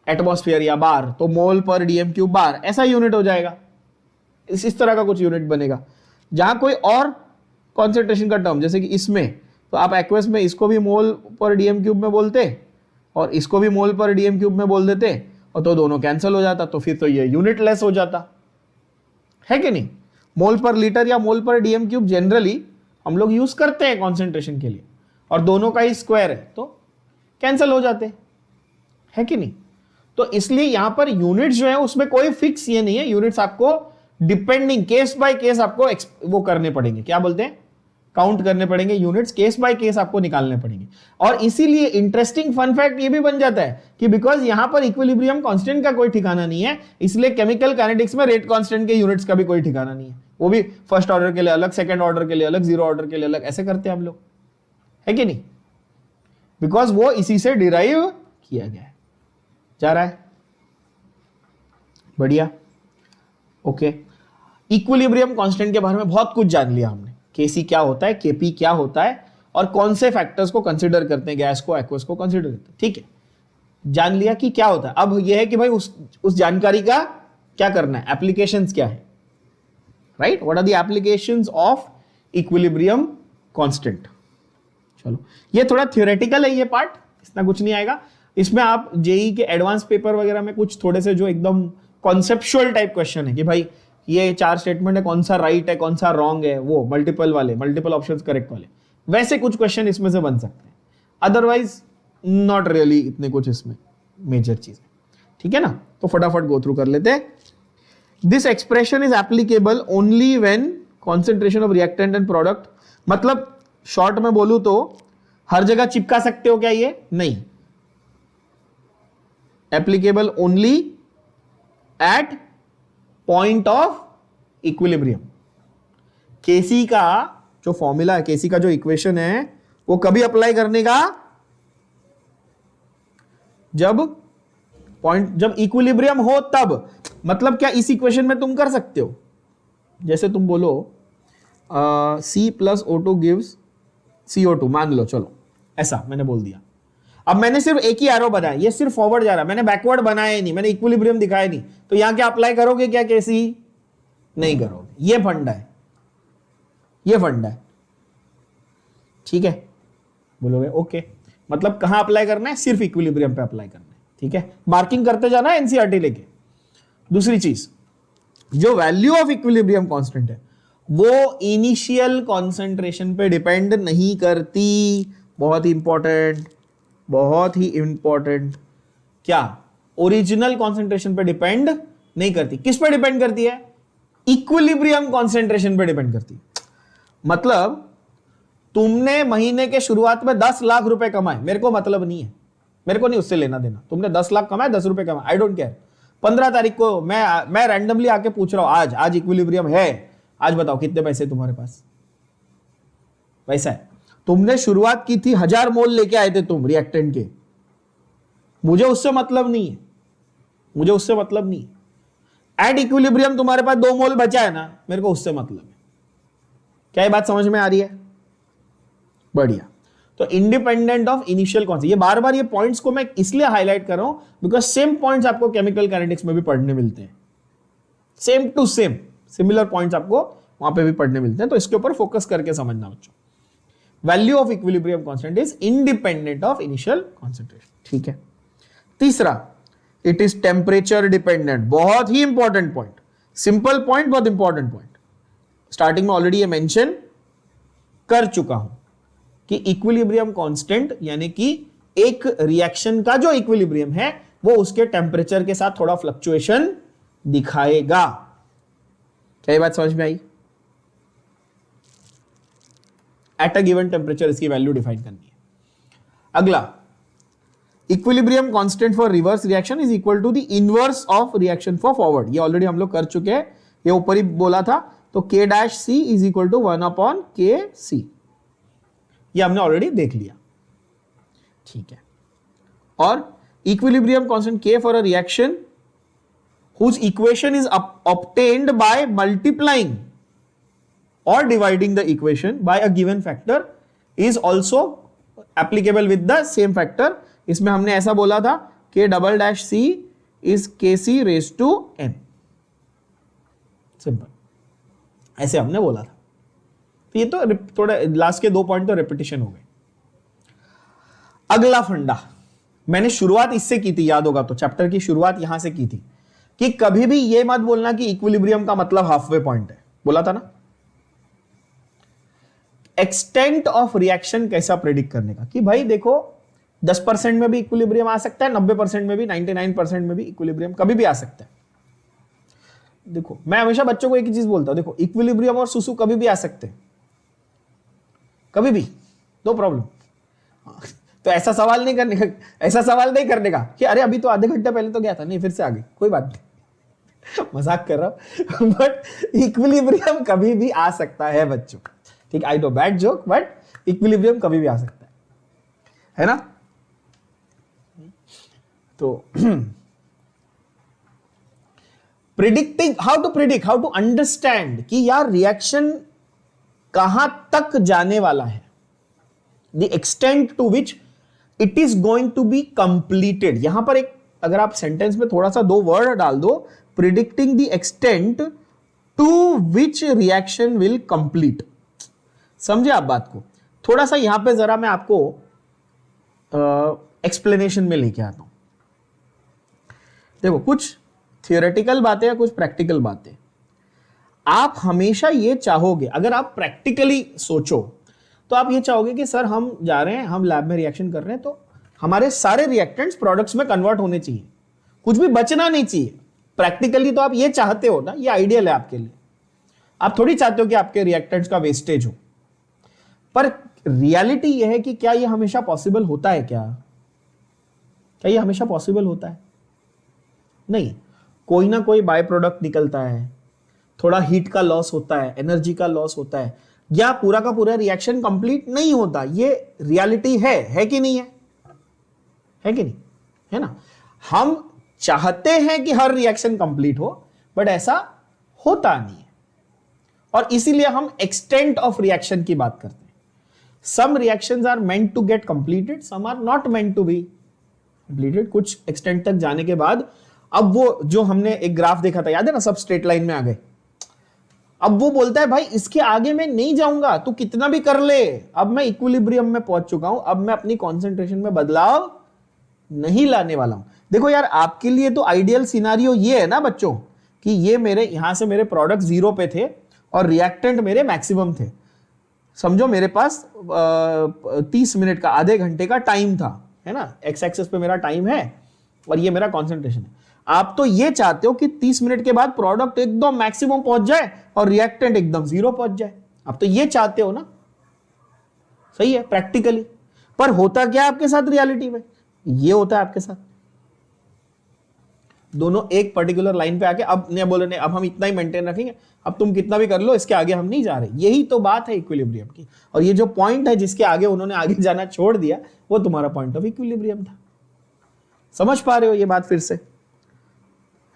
एटमॉस्फेयर या बार, तो मोल पर डीएमक्यू बार ऐसा यूनिट हो जाएगा। इस तरह का कुछ यूनिट बनेगा। जहां कोई और कॉन्सेंट्रेशन का टर्म, जैसे कि इसमें, तो आप एक्वस में इसको भी मोल पर डीएम क्यूब में बोलते और इसको भी मोल पर डीएम क्यूब में बोल देते, और तो दोनों कैंसिल हो जाता, तो फिर तो ये यूनिट लेस हो जाता है कि नहीं। मोल पर लीटर या मोल पर डीएम क्यूब जनरली हम लोग यूज करते हैं कॉन्सेंट्रेशन के लिए, और दोनों का ही स्क्वायर है तो कैंसिल हो जाते है कि नहीं। तो इसलिए यहां पर यूनिट्स जो है उसमें कोई फिक्स ये नहीं है, यूनिट्स आपको डिपेंडिंग केस बाय केस आपको वो करने पड़ेंगे, क्या बोलते हैं, काउंट करने पड़ेंगे यूनिट्स, केस बाय केस आपको निकालने पड़ेंगे। और इसीलिए इंटरेस्टिंग फन फैक्ट ये भी बन जाता है कि बिकॉज यहां पर इक्विलिब्रियम कांस्टेंट का कोई ठिकाना नहीं है, इसलिए केमिकल काइनेटिक्स में रेट कांस्टेंट के यूनिट्स का भी कोई ठिकाना नहीं है। वो भी फर्स्ट ऑर्डर के लिए अलग, सेकंड ऑर्डर के लिए अलग, जीरो ऑर्डर के लिए अलग, ऐसे करते हैं हम लोग, है कि नहीं, बिकॉज वो इसी से डिराइव किया गया है। जा रहा है, बढ़िया, ओके। इक्विलिब्रियम कांस्टेंट के बारे में बहुत कुछ जान लिया हमने, केसी क्या होता है, केपी क्या होता है, और कौन से फैक्टर्स को कंसीडर करते हैं, गैस को, एक्वस को कंसीडर करते हैं, ठीक है, जान लिया कि क्या होता है। अब यह है कि भाई उस जानकारी का क्या करना है, एप्लीकेशंस क्या है, right, what are the applications of equilibrium constant. चलो, ये थोड़ा थ्योरेटिकल है ये पार्ट, इतना कुछ नहीं आएगा इसमें। आप जेई के एडवांस पेपर वगैरह में कुछ थोड़े से जो एकदम कॉन्सेप्चुअल टाइप क्वेश्चन है कि भाई ये 4 स्टेटमेंट है, कौन सा राइट है, कौन सा रॉन्ग है, वो मल्टीपल वाले, मल्टीपल ऑप्शंस करेक्ट वाले, वैसे कुछ क्वेश्चन इसमें से बन सकते हैं। अदरवाइज नॉट रियली इतने कुछ इसमें मेजर चीज, ठीक है ना। तो फटाफट गो थ्रू कर लेते हैं। This expression is applicable only when concentration of reactant and product, मतलब शॉर्ट में बोलूं तो हर जगह चिपका सकते हो क्या ये? नहीं, applicable only at point of equilibrium. KC का जो फॉर्मूला है, केसी का जो इक्वेशन है, वो कभी अप्लाई करने का? जब इक्विलिब्रियम हो तब। मतलब क्या इस इक्वेशन में तुम कर सकते हो, जैसे तुम बोलो C+O2 गिव्स CO2, मान लो, चलो ऐसा मैंने बोल दिया। अब मैंने सिर्फ एक ही एरो बनाया, ये सिर्फ फॉरवर्ड जा रहा है, मैंने बैकवर्ड बनाया ही नहीं, मैंने इक्विलिब्रियम दिखाया नहीं, तो यहां क्या अप्लाई करोगे क्या केसी? नहीं करोगे। ये फंडा है, ये फंडा है, ठीक है, बोलोगे ओके। मतलब कहां अप्लाई करना है? सिर्फ इक्विलिब्रियम पे अप्लाई करना है, ठीक है, मार्किंग करते जाना है एनसीईआरटी लेके। दूसरी चीज, जो वैल्यू ऑफ इक्विलिब्रियम कांस्टेंट है वो इनिशियल कॉन्सेंट्रेशन पे डिपेंड नहीं करती। बहुत ही इंपॉर्टेंट, बहुत ही इंपॉर्टेंट। क्या? ओरिजिनल कॉन्सेंट्रेशन पे डिपेंड नहीं करती। किस पे डिपेंड करती है? इक्विलिब्रियम कॉन्सेंट्रेशन पे डिपेंड करती है। मतलब तुमने महीने के शुरुआत में 10 लाख रुपए कमाए, मेरे को मतलब नहीं है, मेरे को नहीं उससे लेना देना। तुमने 10 लाख कमाए, 10 रुपए कमाए, आई डोंट केयर। 15 तारीख को मैं रैंडमली आके पूछ रहा हूं, आज इक्विलिब्रियम है, आज बताओ कितने पैसे तुम्हारे पास? वैसा है, तुमने शुरुआत की थी 1000 मोल लेके आए थे तुम रिएक्टेंट के, मुझे उससे मतलब नहीं है, मुझे उससे मतलब नहीं है। एट इक्विलिब्रियम तुम्हारे पास 2 मोल बचा है ना, मेरे को उससे मतलब है। क्या ये बात समझ में आ रही है? बढ़िया। तो इंडिपेंडेंट ऑफ इनिशियल कॉन्सेंट्रेशन, ये बार बार ये पॉइंट्स को मैं इसलिए हाईलाइट कर रहा हूं बिकॉज सेम पॉइंट्स आपको केमिकल काइनेटिक्स में भी पढ़ने मिलते हैं, same to same similar points आपको वहां पे भी पढ़ने मिलते हैं, तो इसके ऊपर फोकस करके समझना बच्चों। Value of equilibrium constant is independent of initial concentration. ठीक है। तीसरा, इट इज टेम्परेचर डिपेंडेंट। बहुत ही इंपॉर्टेंट पॉइंट, सिंपल पॉइंट, बहुत इंपॉर्टेंट पॉइंट। स्टार्टिंग में ऑलरेडी ये मेंशन कर चुका हूं कि इक्विलिब्रियम कांस्टेंट यानी कि एक रिएक्शन का जो इक्विलिब्रियम है वो उसके टेम्परेचर के साथ थोड़ा फ्लक्चुएशन दिखाएगा। क्या ये बात समझ में आई? एट अ गिवन टेम्परेचर इसकी वैल्यू डिफाइन करनी है। अगला, equilibrium constant for reverse reaction is equal to the inverse of reaction for forward. ये ऑलरेडी हम लोग कर चुके हैं, ये ऊपर ही बोला था। तो K dash C is equal to 1/Kc, ये हमने ऑलरेडी देख लिया। ठीक है। और equilibrium constant K for a reaction whose equation is obtained by multiplying or dividing the equation by a given factor is also applicable with the same factor। इसमें हमने ऐसा बोला था K double dash C is Kc raised to n। Simple, ऐसे हमने बोला था। तो ये तो थोड़ा लास्ट के 2 पॉइंट तो रिपीटिशन हो गए। अगला फंडा, मैंने शुरुआत इससे की थी, याद होगा तो चैप्टर की शुरुआत यहां से की थी कि कभी भी ये मत बोलना कि इक्विलिब्रियम का मतलब हाफवे पॉइंट है। बोला था ना। एक्सटेंट ऑफ रिएक्शन कैसा प्रेडिक्ट करने का, कि भाई देखो 10% में भी इक्विलिब्रियम आ सकता है, 90% में भी, 99% में भी इक्विलिब्रियम कभी भी आ सकता है। देखो मैं हमेशा बच्चों को एक ही चीज बोलता हूं, देखो इक्विलिब्रियम और सुसु कभी भी आ सकते हैं, कभी भी, नो प्रॉब्लम। तो ऐसा सवाल नहीं करने का कि अरे अभी तो आधे घंटे पहले तो गया था, नहीं फिर से आ गई, कोई बात नहीं। मजाक कर रहा हूं, बट इक्विलिब्रियम कभी भी आ सकता है बच्चों। ठीक, I know bad joke, but equilibrium कभी भी आ सकता है ना। तो प्रिडिक्टिंग, हाउ टू अंडरस्टैंड कि यार रिएक्शन कहां तक जाने वाला है, the extent to which it is going to be completed. यहां पर एक, अगर आप सेंटेंस में थोड़ा सा 2 वर्ड डाल दो, predicting the extent to which reaction will complete. समझे आप बात को? थोड़ा सा यहां पे जरा मैं आपको एक्सप्लेनेशन में लेके आता हूं। देखो कुछ थियोरेटिकल बातें या कुछ प्रैक्टिकल बातें। आप हमेशा ये चाहोगे, अगर आप प्रैक्टिकली सोचो तो आप ये चाहोगे कि सर हम जा रहे हैं, हम लैब में रिएक्शन कर रहे हैं, तो हमारे सारे रिएक्टेंट्स प्रोडक्ट्स में कन्वर्ट होने चाहिए, कुछ भी बचना नहीं चाहिए। प्रैक्टिकली तो आप ये चाहते हो ना, ये आइडियल है आपके लिए। आप थोड़ी चाहते हो कि आपके रिएक्टेंट्स का वेस्टेज हो। पर रियलिटी यह है कि क्या ये हमेशा पॉसिबल होता है? क्या ये हमेशा पॉसिबल होता है? नहीं, कोई ना कोई बाय प्रोडक्ट निकलता है, थोड़ा हीट का लॉस होता है, एनर्जी का लॉस होता है, या पूरा का पूरा रिएक्शन कंप्लीट नहीं होता। ये रियलिटी है कि नहीं है? है कि नहीं? है ना। हम चाहते हैं कि हर रिएक्शन कंप्लीट हो, बट ऐसा होता नहीं है, और इसीलिए हम एक्सटेंट ऑफ रिएक्शन की बात करते हैं। Some reactions are meant to get completed, some are not meant to be completed. कुछ एक्सटेंट तक जाने के बाद, अब वो जो हमने एक ग्राफ देखा था, याद है ना, सब स्ट्रेट लाइन में आ गए। अब वो बोलता है भाई इसके आगे मैं नहीं जाऊंगा, तू कितना भी कर ले, अब मैं इक्विलिब्रियम में पहुंच चुका हूं, अब मैं अपनी कॉन्सेंट्रेशन में बदलाव नहीं लाने वाला हूं। देखो यार, आपके लिए तो आइडियल सिनारियो ये है ना बच्चों, कि ये मेरे यहां से मेरे प्रोडक्ट 0 पे थे और रिएक्टेंट मेरे मैक्सिमम थे। समझो मेरे पास 30 मिनट का, आधे घंटे का टाइम था, है ना। एक्स एक्सिस पे मेरा टाइम है और ये मेरा कॉन्सेंट्रेशन है। आप तो ये चाहते हो कि 30 मिनट के बाद प्रोडक्ट एकदम मैक्सिमम पहुंच जाए और रिएक्टेंट एकदम 0 पहुंच जाए। आप तो ये चाहते हो ना, सही है प्रैक्टिकली। पर होता क्या है आपके साथ रियलिटी में? ये होता है आपके साथ, दोनों एक पर्टिकुलर लाइन पे आके अब नहीं बोले नहीं, अब हम इतना ही मेंटेन रखेंगे, अब तुम कितना भी कर लो, इसके आगे हम नहीं जा रहे। यही तो बात है इक्विलिब्रियम की। और ये जो पॉइंट है जिसके आगे उन्होंने आगे जाना छोड़ दिया, वो तुम्हारा पॉइंट ऑफ इक्विलिब्रियम था। समझ पा रहे हो ये बात फिर से,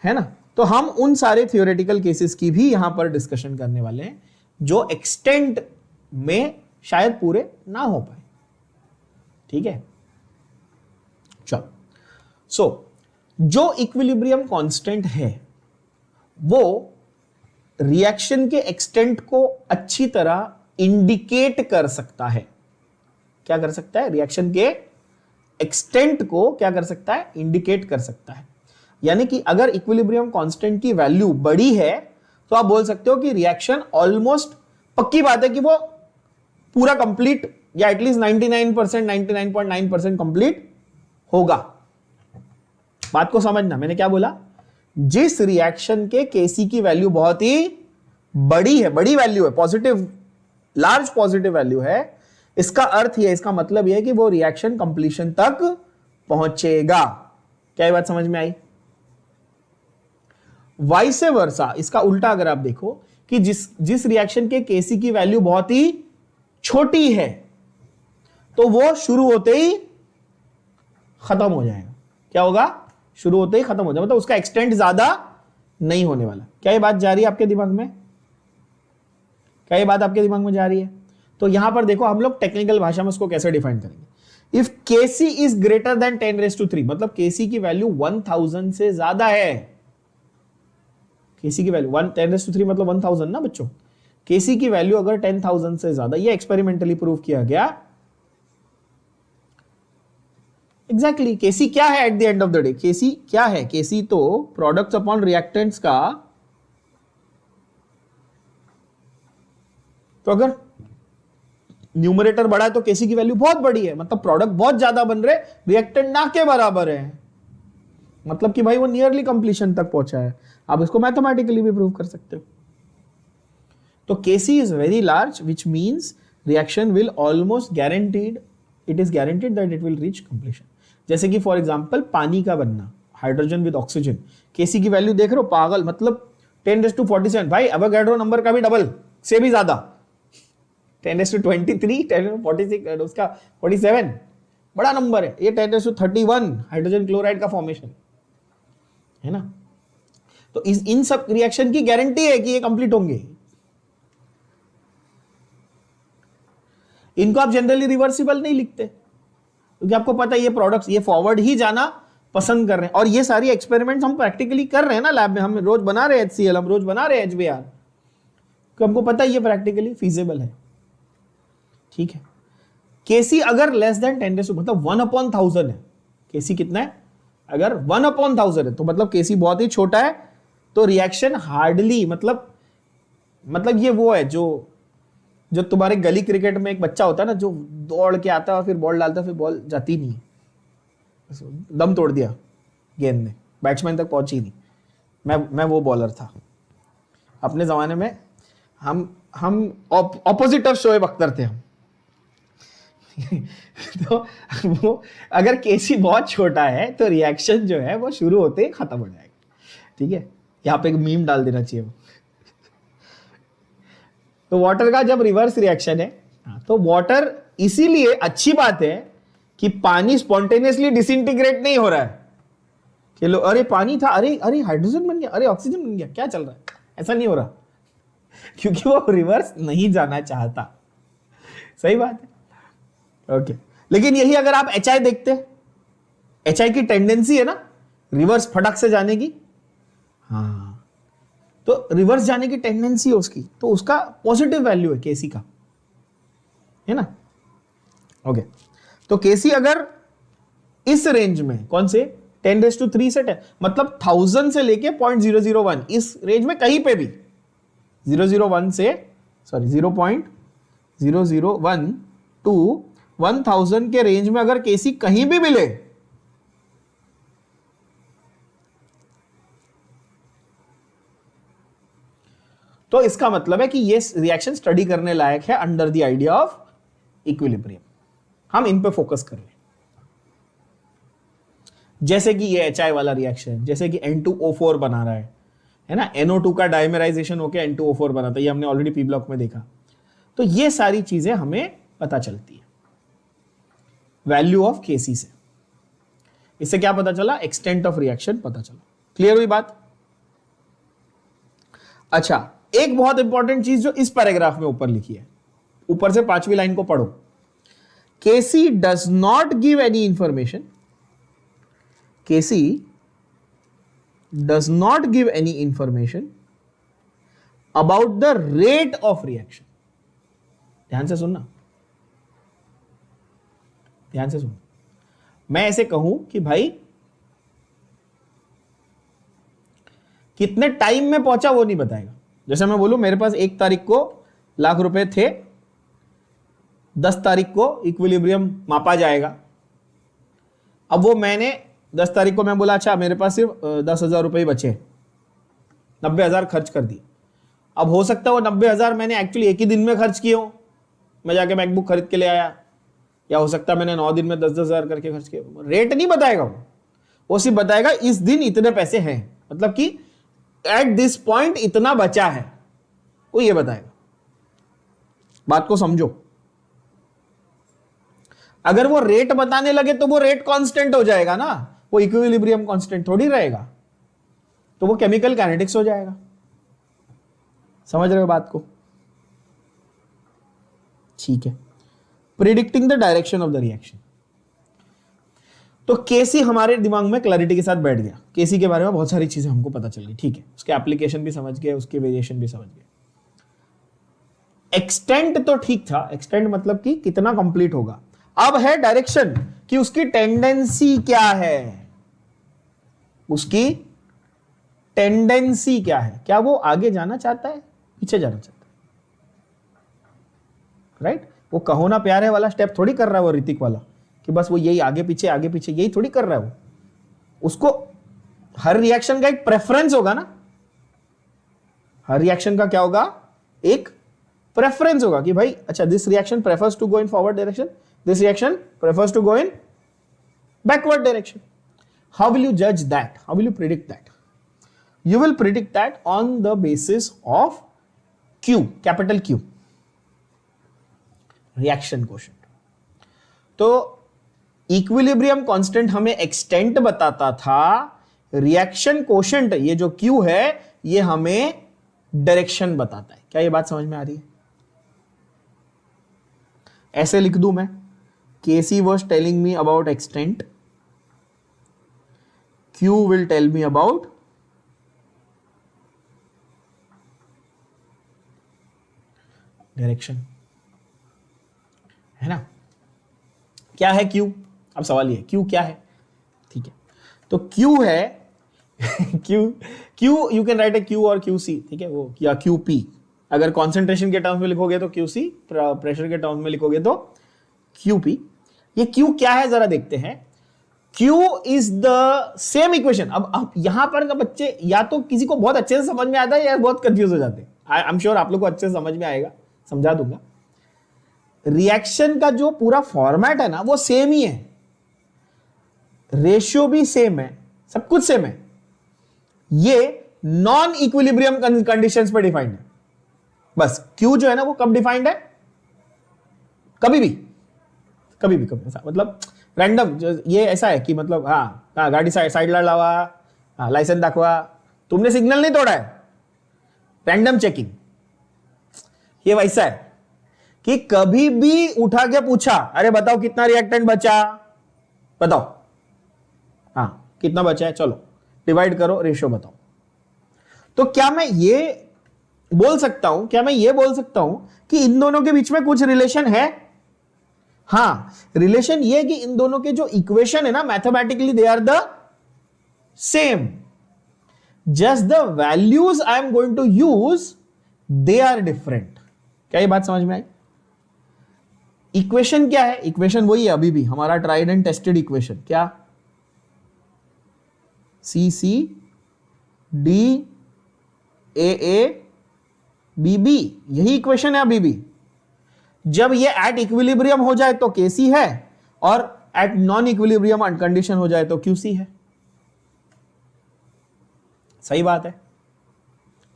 है ना। तो हम उन सारे थियोरेटिकल केसेस की भी यहां पर डिस्कशन करने वाले हैं जो एक्सटेंट में शायद पूरे ना हो पाए। ठीक है, चलो। सो जो इक्विलिब्रियम कांस्टेंट है वो रिएक्शन के एक्सटेंट को अच्छी तरह इंडिकेट कर सकता है। क्या कर सकता है? रिएक्शन के एक्सटेंट को क्या कर सकता है? इंडिकेट कर सकता है। यानी कि अगर इक्विलिब्रियम कांस्टेंट की वैल्यू बड़ी है तो आप बोल सकते हो कि रिएक्शन ऑलमोस्ट, पक्की बात है कि वो पूरा कंप्लीट या एटलीस्ट 99%, 99.9% कंप्लीट होगा। बात को समझना, मैंने क्या बोला? जिस रिएक्शन के केसी की वैल्यू बहुत ही बड़ी है, बड़ी वैल्यू है, पॉजिटिव, लार्ज पॉजिटिव वैल्यू है, इसका अर्थ यह, इसका मतलब यह है कि वो रिएक्शन कंप्लीशन तक पहुंचेगा। क्या ये बात समझ में आई? वाइस वर्सा, इसका उल्टा अगर आप देखो कि जिस रिएक्शन के केसी की वैल्यू बहुत ही छोटी है तो वो शुरू होते ही खत्म हो जाएगा। क्या होगा? शुरू होते ही खत्म हो जाएगा, मतलब उसका एक्सटेंट ज्यादा नहीं होने वाला। क्या ये बात जा रही है आपके दिमाग में? क्या ये बात आपके दिमाग में जा रही है? तो यहां पर देखो, हम लोग टेक्निकल भाषा में उसको कैसे डिफाइन करेंगे। If Kc is greater than 10⁻3, मतलब केसी की वैल्यू 1000 से ज्यादा है। केसी की वैल्यू 10⁻3 मतलब 1000 ना बच्चों। केसी की वैल्यू अगर 10,000 से ज्यादा, ये एक्सपेरिमेंटली प्रूव किया गया। एग्जैक्टली केसी क्या है at the end of the day? KC क्या है? केसी तो प्रोडक्ट्स अपॉन रिएक्टेंट्स का, तो अगर न्यूमरेटर बड़ा है तो केसी की वैल्यू बहुत बड़ी है, मतलब प्रोडक्ट बहुत ज्यादा बन रहे, रिएक्टेंट ना के बराबर है, मतलब कि भाई वो नियरली कंप्लीशन तक पहुंचा है। आप इसको मैथमेटिकली भी प्रूव कर सकते हो। तो KC is very large, which means reaction will almost guaranteed, it is guaranteed that it will reach completion. जैसे कि फॉर एग्जांपल पानी का बनना, हाइड्रोजन विद ऑक्सीजन, केसी की वैल्यू देख रहे हो, पागल, मतलब 10⁻47, भाई एवोगाड्रो नंबर का भी डबल से भी ज्यादा, 10⁻23, 10⁻46, उसका 47 बड़ा नंबर है। ये 10⁻31 हाइड्रोजन क्लोराइड का फॉर्मेशन है ना। तो इन सब रिएक्शन की गारंटी है कि ये कंप्लीट होंगे। इनको आप जनरली रिवर्सिबल नहीं लिखते क्योंकि आपको पता है ये प्रोडक्ट्स, ये फॉरवर्ड ही जाना पसंद कर रहे हैं। और ये सारी एक्सपेरिमेंट्स हम प्रैक्टिकली कर रहे हैं ना लैब में, हम रोज बना रहे हैं HCl, हम रोज बना रहे हैं HBr, तो हमको पता है ये प्रैक्टिकली फीजिबल है। ठीक है। केसी अगर लेस देन 10⁻, मतलब 1/1000 है। केसी कितना है? अगर 1/1000 है तो मतलब केसी बहुत ही छोटा है, तो रिएक्शन हार्डली, मतलब ये वो है जो तुम्हारे गली क्रिकेट में एक बच्चा होता है ना, जो दौड़ के आता है और फिर बॉल डालता है, फिर बॉल जाती नहीं है, दम तोड़ दिया गेंद ने, बैट्समैन तक पहुंची नहीं। मैं वो बॉलर था अपने जमाने में। हम ऑपोजिट ऑफ शोएब अख्तर थे हम। तो वो अगर केसी बहुत छोटा है तो रिएक्शन जो है वो शुरू होते ही खत्म हो जाएगा। ठीक है, यहाँ पे एक मीम डाल देना चाहिए। तो वाटर का जब रिवर्स रिएक्शन है, तो वाटर, इसीलिए अच्छी बात है कि पानी स्पॉन्टेनियसली डिसइंटीग्रेट नहीं हो रहा है कि लो अरे पानी था, अरे अरे हाइड्रोजन बन गया, अरे ऑक्सीजन बन गया, क्या चल रहा है, ऐसा नहीं हो रहा क्योंकि वो रिवर्स नहीं जाना चाहता। सही बात है। ओके, लेकिन यही अगर आप HI देखते, HI की टेंडेंसी है ना रिवर्स फटक से जाने की। हाँ, तो रिवर्स जाने की टेंडेंसी है उसकी, तो उसका पॉजिटिव वैल्यू है केसी का, है ना। ओके, तो केसी अगर इस रेंज में, कौन से 10⁻3 से 10, मतलब 1000 से लेके 0.001, इस रेंज में कहीं पे भी 0.001 से 0.001 टू 1000 के रेंज में अगर केसी कहीं भी मिले, तो इसका मतलब है कि ये रिएक्शन स्टडी करने लायक है under the idea of equilibrium. हम इन पे फोकस कर रहे हैं। जैसे कि ये HI वाला रिएक्शन, जैसे कि N2O4 बना रहा है ना, NO2 का डाइमराइजेशन होकर N2O4 बनाता है, ये हमने ऑलरेडी पी ब्लॉक में देखा। तो ये सारी चीजें हमें पता चलती है वैल्यू ऑफ केसी से। इससे क्या पता चला? एक्सटेंट ऑफ रिएक्शन पता चला। क्लियर हुई बात? अच्छा, एक बहुत इंपॉर्टेंट चीज जो इस पैराग्राफ में ऊपर लिखी है, ऊपर से 5वीं लाइन को पढ़ो। KC does not give any information, KC does not give any information about the rate of reaction. ध्यान से सुनना, ध्यान से सुनना। मैं ऐसे कहूं कि भाई कितने टाइम में पहुंचा वो नहीं बताएगा। जैसे मैं बोलूं मेरे पास 1 तारीख को लाख रुपए थे, 10 तारीख को इक्विलिब्रियम मापा जाएगा। अब वो मैंने 10 तारीख को मैं बोला अच्छा मेरे पास सिर्फ 10,000 रुपए बचे, 90,000 खर्च कर दिए। अब हो सकता है वो 90,000 मैंने एक्चुअली एक ही दिन में खर्च किए हो, मैं जाके मैकबुक खरीद के ले आया, या हो सकता है मैंने 9 दिन में 10,000 करके खर्च किए। रेट नहीं बताएगा वो सिर्फ बताएगा इस दिन इतने पैसे हैं, मतलब कि एट दिस पॉइंट इतना बचा है, वो ये बताएगा। बात को समझो। अगर वो रेट बताने लगे तो वो रेट कांस्टेंट हो जाएगा ना, वो इक्विलिब्रियम कांस्टेंट थोड़ी रहेगा, तो वो केमिकल काइनेटिक्स हो जाएगा। समझ रहे हो बात को? ठीक है। Predicting the direction of the reaction. तो केसी हमारे दिमाग में क्लैरिटी के साथ बैठ गया। केसी के बारे में बहुत सारी चीजें हमको पता चल गई, ठीक है, उसके एप्लीकेशन भी समझ गए, उसके वेरिएशन भी समझ गए। एक्सटेंट तो ठीक था, एक्सटेंट मतलब कि कितना कंप्लीट होगा। अब है डायरेक्शन, कि उसकी टेंडेंसी क्या है, उसकी टेंडेंसी क्या है, क्या वो आगे जाना चाहता है, पीछे जाना चाहता है, राइट? वो कहो ना प्यार है वाला स्टेप थोड़ी कर रहा है वो ऋतिक वाला, कि बस वो यही आगे पीछे यही थोड़ी कर रहा है वो। उसको हर रिएक्शन का एक प्रेफरेंस होगा ना, हर रिएक्शन का क्या होगा, एक प्रेफरेंस होगा कि भाई अच्छा this reaction prefers to go in forward direction, this reaction prefers to go in backward direction. How will you जज that, how will you predict that? You will predict that on the basis of Q, capital Q, reaction quotient. तो इक्विलिब्रियम कांस्टेंट हमें एक्सटेंट बताता था, रिएक्शन कोशेंट ये जो Q है ये हमें डायरेक्शन बताता है। क्या ये बात समझ में आ रही है? ऐसे लिख दूं मैं, Kc was telling me about extent, Q will tell me about direction, है ना? क्या है Q? अब सवाल ये Q क्या है, ठीक है? तो Q है Q you can write A Q और QC, ठीक है, वो या QP। अगर कॉन्सेंट्रेशन के टर्म्स में लिखोगे तो QC, प्रेशर के टर्म्स में लिखोगे तो QP। ये Q क्या है जरा देखते हैं। Q is the same equation. अब यहां पर का बच्चे या तो किसी को बहुत अच्छे से समझ में आता है या बहुत कंफ्यूज हो जाते हैं। आई एम श्योर आप लोग को अच्छे से समझ में आएगा, समझा दूंगा। रिएक्शन का जो पूरा फॉर्मेट है ना वो सेम ही है, रेशियो भी सेम है, सब कुछ सेम है। ये नॉन इक्विलिब्रियम कंडीशंस पे डिफाइंड है। बस Q जो है ना वो कब डिफाइंड है, कभी भी ऐसा, मतलब रैंडम। ये ऐसा है कि मतलब हाँ गाड़ी साइडला लावा, हाँ लाइसेंस दाखवा, तुमने सिग्नल नहीं तोड़ा है, रैंडम चेकिंग। ये वैसा है कि कभी भी उठा के पूछा अरे बताओ कितना रिएक्टेंट बचा, बताओ, हाँ कितना बचा है, चलो डिवाइड करो, रेशियो बताओ। तो क्या मैं ये बोल सकता हूं कि इन दोनों के बीच में कुछ रिलेशन है? हाँ, रिलेशन ये है कि इन दोनों के जो इक्वेशन है ना mathematically they are the same, just the values I am going to use they are different. क्या ये बात समझ में आई? इक्वेशन क्या है? इक्वेशन वही है अभी भी हमारा ट्राइड एंड टेस्टेड इक्वेशन, क्या? CC D AA BB, यही इक्वेशन है अभी भी। जब ये एट इक्विलिब्रियम हो जाए तो Kc है, और एट नॉन इक्विलिब्रियम अनकंडीशन हो जाए तो QC है। सही बात है?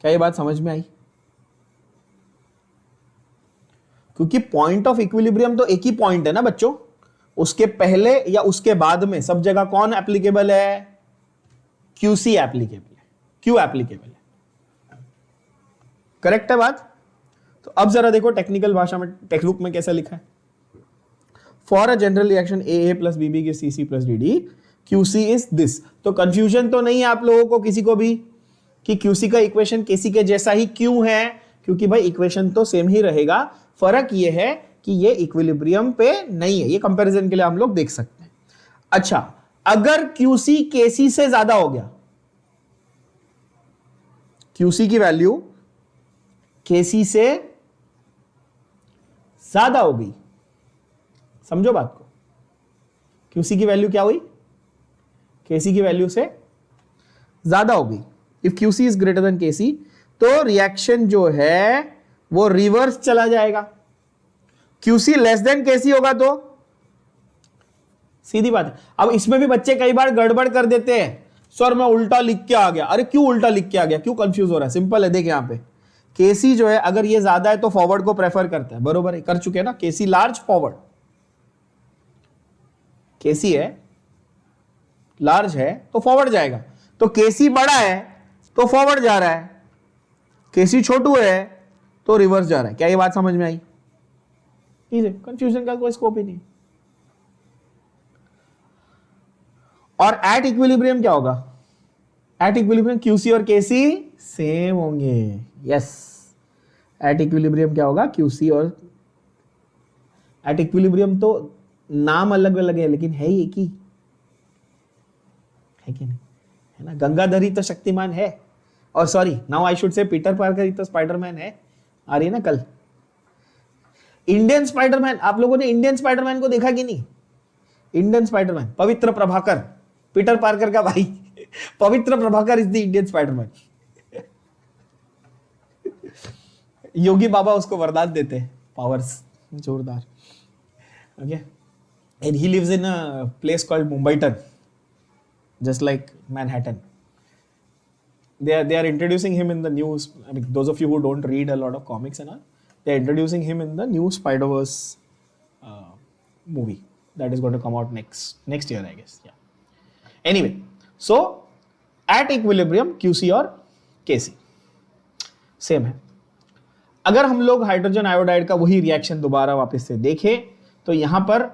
क्या ये बात समझ में आई? क्योंकि पॉइंट ऑफ इक्विलिब्रियम तो एक ही पॉइंट है ना बच्चों, उसके पहले या उसके बाद में सब जगह कौन एप्लीकेबल है? QC एप्लीकेबल है, Q एप्लीकेबल है। करेक्ट है बात? तो अब जरा देखो टेक्निकल भाषा में, टेक्स्ट बुक में कैसा लिखा है। For a general reaction AA plus BB के CC plus DD, QC is this. तो कंफ्यूजन तो नहीं है आप लोगों को किसी को भी? कि क्यूसी का इक्वेशन केसी के जैसा ही क्यों है, क्योंकि भाई इक्वेशन तो सेम ही रहेगा, फर्क ये है कि ये इक्विलिब्रियम पे नहीं है। ये कंपैरिजन के लिए हम लोग देख सकते हैं। अच्छा, अगर क्यूसी केसी से ज्यादा हो गया, क्यूसी की वैल्यू केसी से ज्यादा हो गई, समझो बात को, क्यूसी की वैल्यू क्या हुई, केसी की वैल्यू से ज्यादा हो गई। If QC is greater than KC तो रिएक्शन जो है वो रिवर्स चला जाएगा। क्यूसी लेस देन केसी होगा तो सीधी बात है। अब इसमें भी बच्चे कई बार गड़बड़ कर देते हैं, सर मैं उल्टा लिख के आ गया। अरे क्यों उल्टा लिख के आ गया, क्यों कंफ्यूज हो रहा है? सिंपल है, देख यहां पे केसी जो है अगर ये ज्यादा है तो फॉरवर्ड को प्रेफर करता है, बरोबर है, कर चुके हैं ना, केसी लार्ज फॉरवर्ड, केसी है लार्ज है तो फॉरवर्ड जाएगा, तो केसी बड़ा है तो फॉरवर्ड जा रहा है, केसी छोटू है तो रिवर्स जा रहा है। क्या ये बात समझ में आई? कंफ्यूजन का कोई स्कोप ही नहीं। और एट इक्विलिब्रियम क्या होगा? एट इक्विलिब्रियम क्यूसी और केसी सेम होंगे। यस, एट इक्विलिब्रियम क्या होगा? क्यूसी और एट इक्विलिब्रियम तो नाम अलग अलग है लेकिन है एक ही, है कि नहीं? है ना, गंगाधरी तो शक्तिमान है, और sorry now I should say Peter Parker ही तो स्पाइडरमैन है। आ रही है ना कल इंडियन स्पाइडरमैन, आप लोगों ने इंडियन स्पाइडरमैन को देखा कि नहीं? इंडियन स्पाइडरमैन पवित्र प्रभाकर, पीटर पार्कर का भाई Pavitr Prabhakar is the Indian Spiderman. Yogi Baba उसको वरदान देते हैं, पावर्स जोरदार। Okay, and he lives in a place called Mumbattan, just like Manhattan. They are introducing him in the news. I mean, those of you who don't read a lot of comics and all, they are introducing him in the new Spider-Verse movie that is going to come out next year, I guess. Yeah. Anyway, so at equilibrium QC और KC सेम है। अगर हम लोग हाइड्रोजन आयोडाइड का वही रिएक्शन दोबारा वापस से देखें तो यहां पर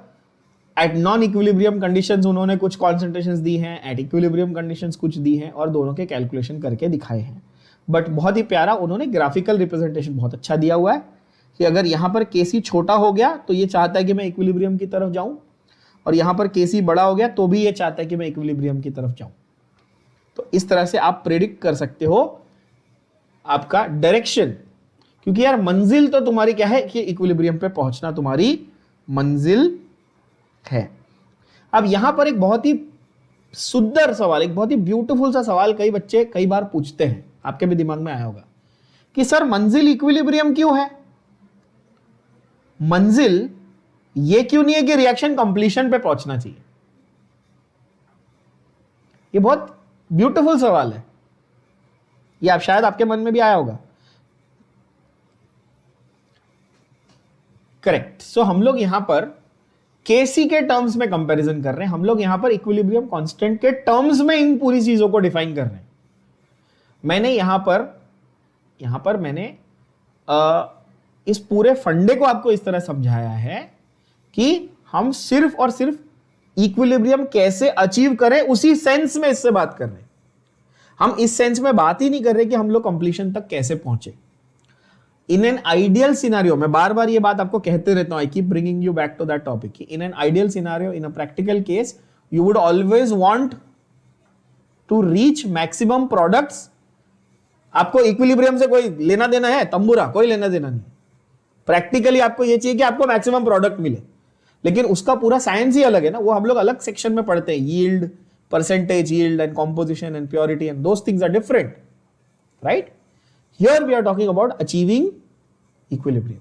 एट नॉन इक्विलिब्रियम कंडीशंस उन्होंने कुछ कॉन्सेंट्रेशंस दी हैं, एट इक्विलिब्रियम कंडीशंस कुछ दी हैं, और दोनों के कैलकुलेशन करके दिखाए हैं। बट बहुत ही प्यारा उन्होंने ग्राफिकल रिप्रेजेंटेशन बहुत अच्छा दिया हुआ है कि अगर यहाँ पर केसी छोटा हो गया तो ये चाहता है कि मैं इक्विलिब्रियम की तरफ जाऊं, और यहाँ पर केसी बड़ा हो गया तो भी ये चाहता है कि मैं इक्विलिब्रियम की तरफ जाऊं। तो इस तरह से आप प्रेडिक्ट कर सकते हो आपका डायरेक्शन, क्योंकि यार मंजिल तो तुम्हारी क्या है कि इक्विलिब्रियम पे पहुंचना तुम्हारी मंजिल है। अब यहां पर एक बहुत ही सुंदर सवाल, एक बहुत ही ब्यूटीफुल सा सवाल कई बच्चे कई बार पूछते हैं, आपके भी दिमाग में आया होगा कि सर मंजिल इक्विलिब्रियम क्यों है? मंजिल ये क्यों नहीं है कि रिएक्शन कंप्लीशन पे पहुंचना चाहिए? ये बहुत ब्यूटीफुल सवाल है, ये आप शायद आपके मन में भी आया होगा। करेक्ट। सो हम लोग यहां पर केसी के टर्म्स में कंपैरिजन कर रहे हैं, हम लोग यहां पर इक्विलिब्रियम कांस्टेंट के टर्म्स में इन पूरी चीजों को डिफाइन कर रहे हैं। मैंने यहां पर मैंने इस पूरे फंडे को आपको इस तरह समझाया है कि हम सिर्फ और सिर्फ इक्विलिब्रियम कैसे अचीव करें उसी सेंस में इससे बात कर रहे हैं। हम इस सेंस में बात ही नहीं कर रहे कि हम लोग कंप्लीशन तक कैसे पहुंचे। इन एन आइडियल सिनारियो, मैं बार बार ये बात आपको कहते रहता हूं, I keep bringing you back to that topic, in an ideal scenario, in a practical case, you would always want to reach maximum products. आपको इक्विलिब्रियम से कोई लेना देना है? तंबूरा, कोई लेना देना नहीं। प्रैक्टिकली आपको ये चाहिए कि आपको मैक्सिमम प्रोडक्ट मिले, लेकिन उसका पूरा साइंस ही अलग है ना, वो हम लोग अलग सेक्शन में पढ़ते हैं, yield, percentage yield and composition and purity and those things are different, right? Here we are talking about achieving equilibrium.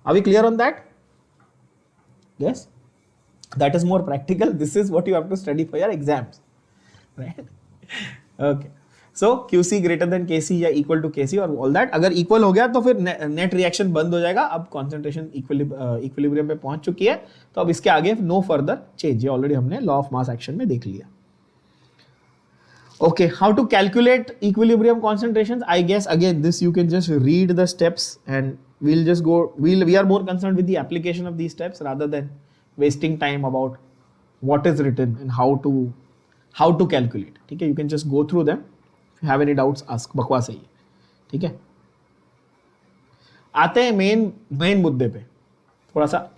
Are we clear on that? Yes? That is more practical. This is what you have to study for your exams. Right? Okay. So QC greater than KC या equal to KC और all that. अगर equal हो गया तो फिर net reaction बंद हो जाएगा। अब concentration equilibrium पे पहुंच चुकी है, तो अब इसके आगे no further change। ये already हमने law of mass action में देख लिया। Okay, how to calculate equilibrium concentrations? I guess again this you can just read the steps and we'll just go, we are more concerned with the application of these steps rather than wasting time about what is written and how to calculate. Okay, you can just go through them have any doubts ask, बकवास है ये, ठीक है। आते हैं मेन मुद्दे पे,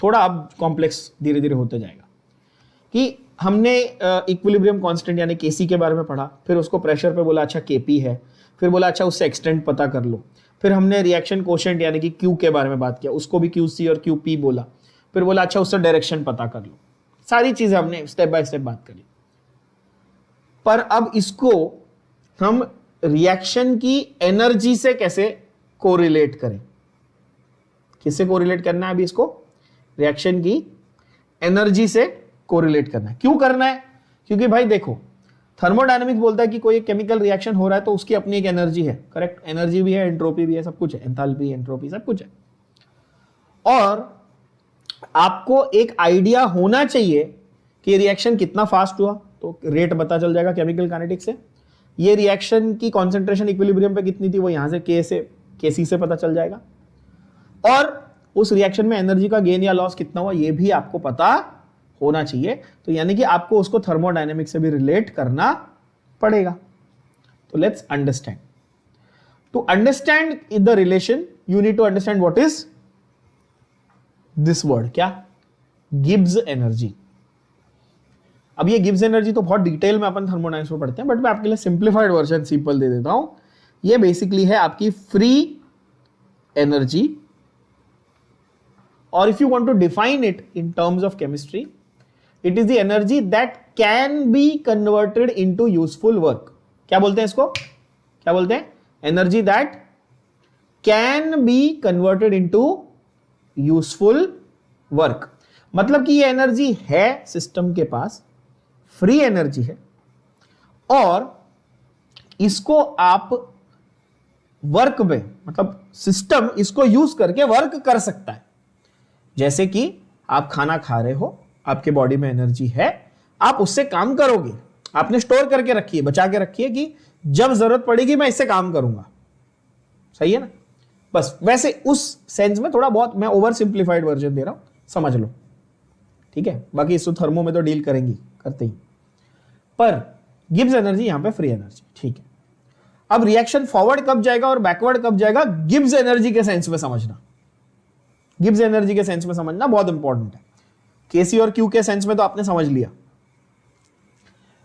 थोड़ा अब कॉम्प्लेक्स धीरे धीरे होते जाएगा कि हमने इक्विलिब्रियम कांस्टेंट यानी केसी के बारे में पढ़ा, फिर उसको प्रेशर पे बोला अच्छा केपी है, फिर बोला अच्छा उससे एक्सटेंट पता कर लो, फिर हमने रिएक्शन कोशेंट यानी कि क्यू के बारे में बात किया, उसको भी क्यूसी और क्यूपी बोला, फिर बोला अच्छा उससे डायरेक्शन पता कर लो। सारी चीजें हमने स्टेप बाय स्टेप बात करी। पर अब इसको हम रिएक्शन की एनर्जी से कैसे कोरिलेट करें, किससे कोरिलेट करना है अभी इसको, रिएक्शन की एनर्जी से कोरिलेट करना है। क्यों करना है, क्योंकि भाई देखो थर्मोडायनेमिक्स बोलता है कि कोई एक केमिकल रिएक्शन हो रहा है तो उसकी अपनी एक एनर्जी है, करेक्ट, एनर्जी भी है, एंट्रोपी भी है, सब कुछ है, एंथैल्पी एंट्रोपी सब कुछ है। और आपको एक आइडिया होना चाहिए कि रिएक्शन कितना फास्ट हुआ, तो रेट पता चल जाएगा केमिकल काइनेटिक्स से। ये रिएक्शन की कॉन्सेंट्रेशन इक्विलिब्रियम पे कितनी थी वो यहां से केसी से पता चल जाएगा। और उस रिएक्शन में एनर्जी का गेन या लॉस कितना हुआ ये भी आपको पता होना चाहिए। तो यानी कि आपको उसको थर्मोडायनेमिक्स से भी रिलेट करना पड़ेगा। तो let's understand, to understand the relation you need to understand what is this word, क्या, गिब्स एनर्जी। अब ये गिब्स एनर्जी तो बहुत डिटेल में अपन थर्मोडायनेमिक्स में पढ़ते हैं, बट मैं आपके लिए सिंप्लीफाइड वर्जन सिंपल दे देता हूं। ये बेसिकली है आपकी फ्री एनर्जी, और if you want to define it in terms of chemistry, it is the energy that can be converted into useful work. क्या बोलते हैं इसको, क्या बोलते हैं, energy that can be converted into useful work. मतलब कि ये एनर्जी है सिस्टम के पास, फ्री एनर्जी है, और इसको आप वर्क में, मतलब सिस्टम इसको यूज करके वर्क कर सकता है। जैसे कि आप खाना खा रहे हो, आपके बॉडी में एनर्जी है, आप उससे काम करोगे, आपने स्टोर करके रखी है, बचा के रखी है कि जब जरूरत पड़ेगी मैं इससे काम करूंगा, सही है ना। बस वैसे उस सेंस में थोड़ा बहुत मैं ओवर सिंप्लीफाइड वर्जन दे रहा हूं, समझ लो, ठीक है। बाकी इस थर्मो में तो डील करेंगी, करते ही। पर गिब्स एनर्जी यहां पे फ्री एनर्जी, ठीक है। अब रिएक्शन फॉरवर्ड कब जाएगा और बैकवर्ड कब जाएगा, गिब्स एनर्जी के सेंस में समझना, गिब्स एनर्जी के सेंस में समझना बहुत इंपॉर्टेंट है। केसी और क्यू के सेंस में तो आपने समझ लिया।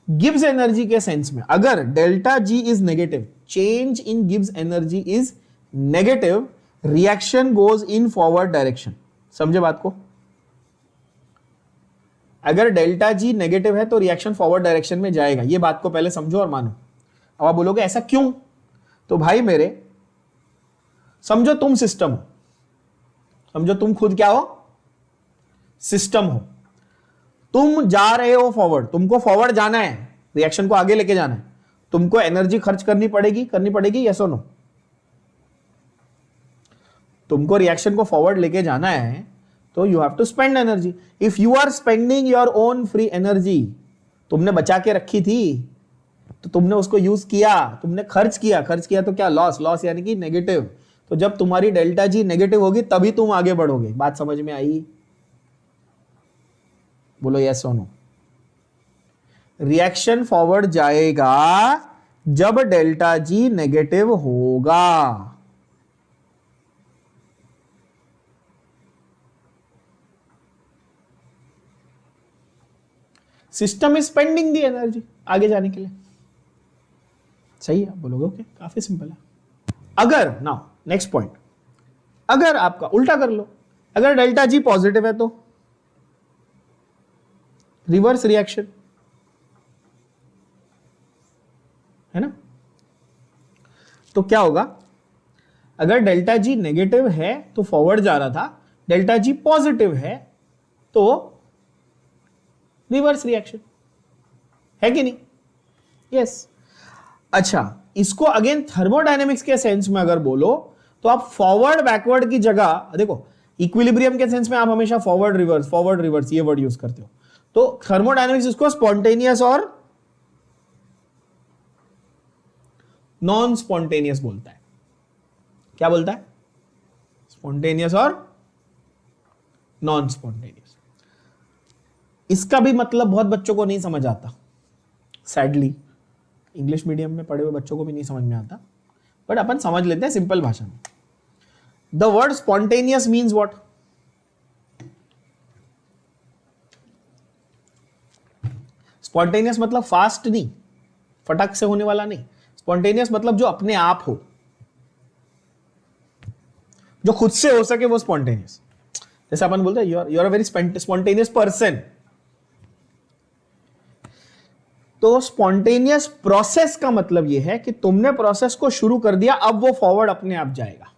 गिब्स एनर्जी के सेंस में अगर delta G is negative, change in Gibbs energy is negative, reaction goes in forward direction. समझे बात को, अगर डेल्टा जी नेगेटिव है तो रिएक्शन फॉरवर्ड डायरेक्शन में जाएगा। ये बात को पहले समझो और मानो। अब आप बोलोगे ऐसा क्यों, तो भाई मेरे, समझो तुम सिस्टम हो, समझो तुम खुद क्या हो, सिस्टम हो। तुम जा रहे हो फॉरवर्ड, तुमको फॉरवर्ड जाना है, रिएक्शन को आगे लेके जाना है, तुमको एनर्जी खर्च करनी पड़ेगी, यस और नो। तुमको रिएक्शन को फॉरवर्ड लेके जाना है तो you have to spend energy. If you are spending your own free energy, तुमने बचा के रखी थी तो तुमने उसको यूज किया, तुमने खर्च किया तो क्या, लॉस यानी कि नेगेटिव। तो जब तुम्हारी डेल्टा जी नेगेटिव होगी तभी तुम आगे बढ़ोगे। बात समझ में आई, बोलो यस और नो। रिएक्शन फॉरवर्ड जाएगा जब डेल्टा जी नेगेटिव होगा। System is spending the energy आगे जाने के लिए, सही है, बोलोगे ओके, काफी सिंपल है। अगर नाउ नेक्स्ट पॉइंट, अगर आपका उल्टा कर लो, अगर डेल्टा जी पॉजिटिव है तो रिवर्स रिएक्शन है ना। तो क्या होगा, अगर डेल्टा जी नेगेटिव है तो फॉरवर्ड जा रहा था, डेल्टा जी पॉजिटिव है तो रिवर्स रिएक्शन, है कि नहीं, यस। अच्छा, इसको अगेन थर्मोडायनेमिक्स के सेंस में अगर बोलो तो आप फॉरवर्ड बैकवर्ड की जगह, देखो इक्विलिब्रियम के सेंस में आप हमेशा फॉरवर्ड रिवर्स ये वर्ड यूज करते हो, तो थर्मोडायनेमिक्स इसको स्पॉन्टेनियस और नॉन स्पॉन्टेनियस बोलता है। क्या बोलता है, स्पॉन्टेनियस और नॉन स्पॉन्टेनियस। इसका भी मतलब बहुत बच्चों को नहीं समझ आता, सैडली। इंग्लिश मीडियम में पढ़े हुए बच्चों को भी नहीं समझ में आता, बट अपन समझ लेते हैं सिंपल भाषा में। The word spontaneous means what? Spontaneous मतलब फास्ट नहीं, फटक से होने वाला नहीं। स्पॉन्टेनियस मतलब जो अपने आप हो, जो खुद से हो सके, वो स्पॉन्टेनियस। जैसे अपन बोलते हैं you are a very spontaneous person. तो स्पॉन्टेनियस प्रोसेस का मतलब यह है कि तुमने प्रोसेस को शुरू कर दिया, अब वो फॉरवर्ड अपने आप जाएगा।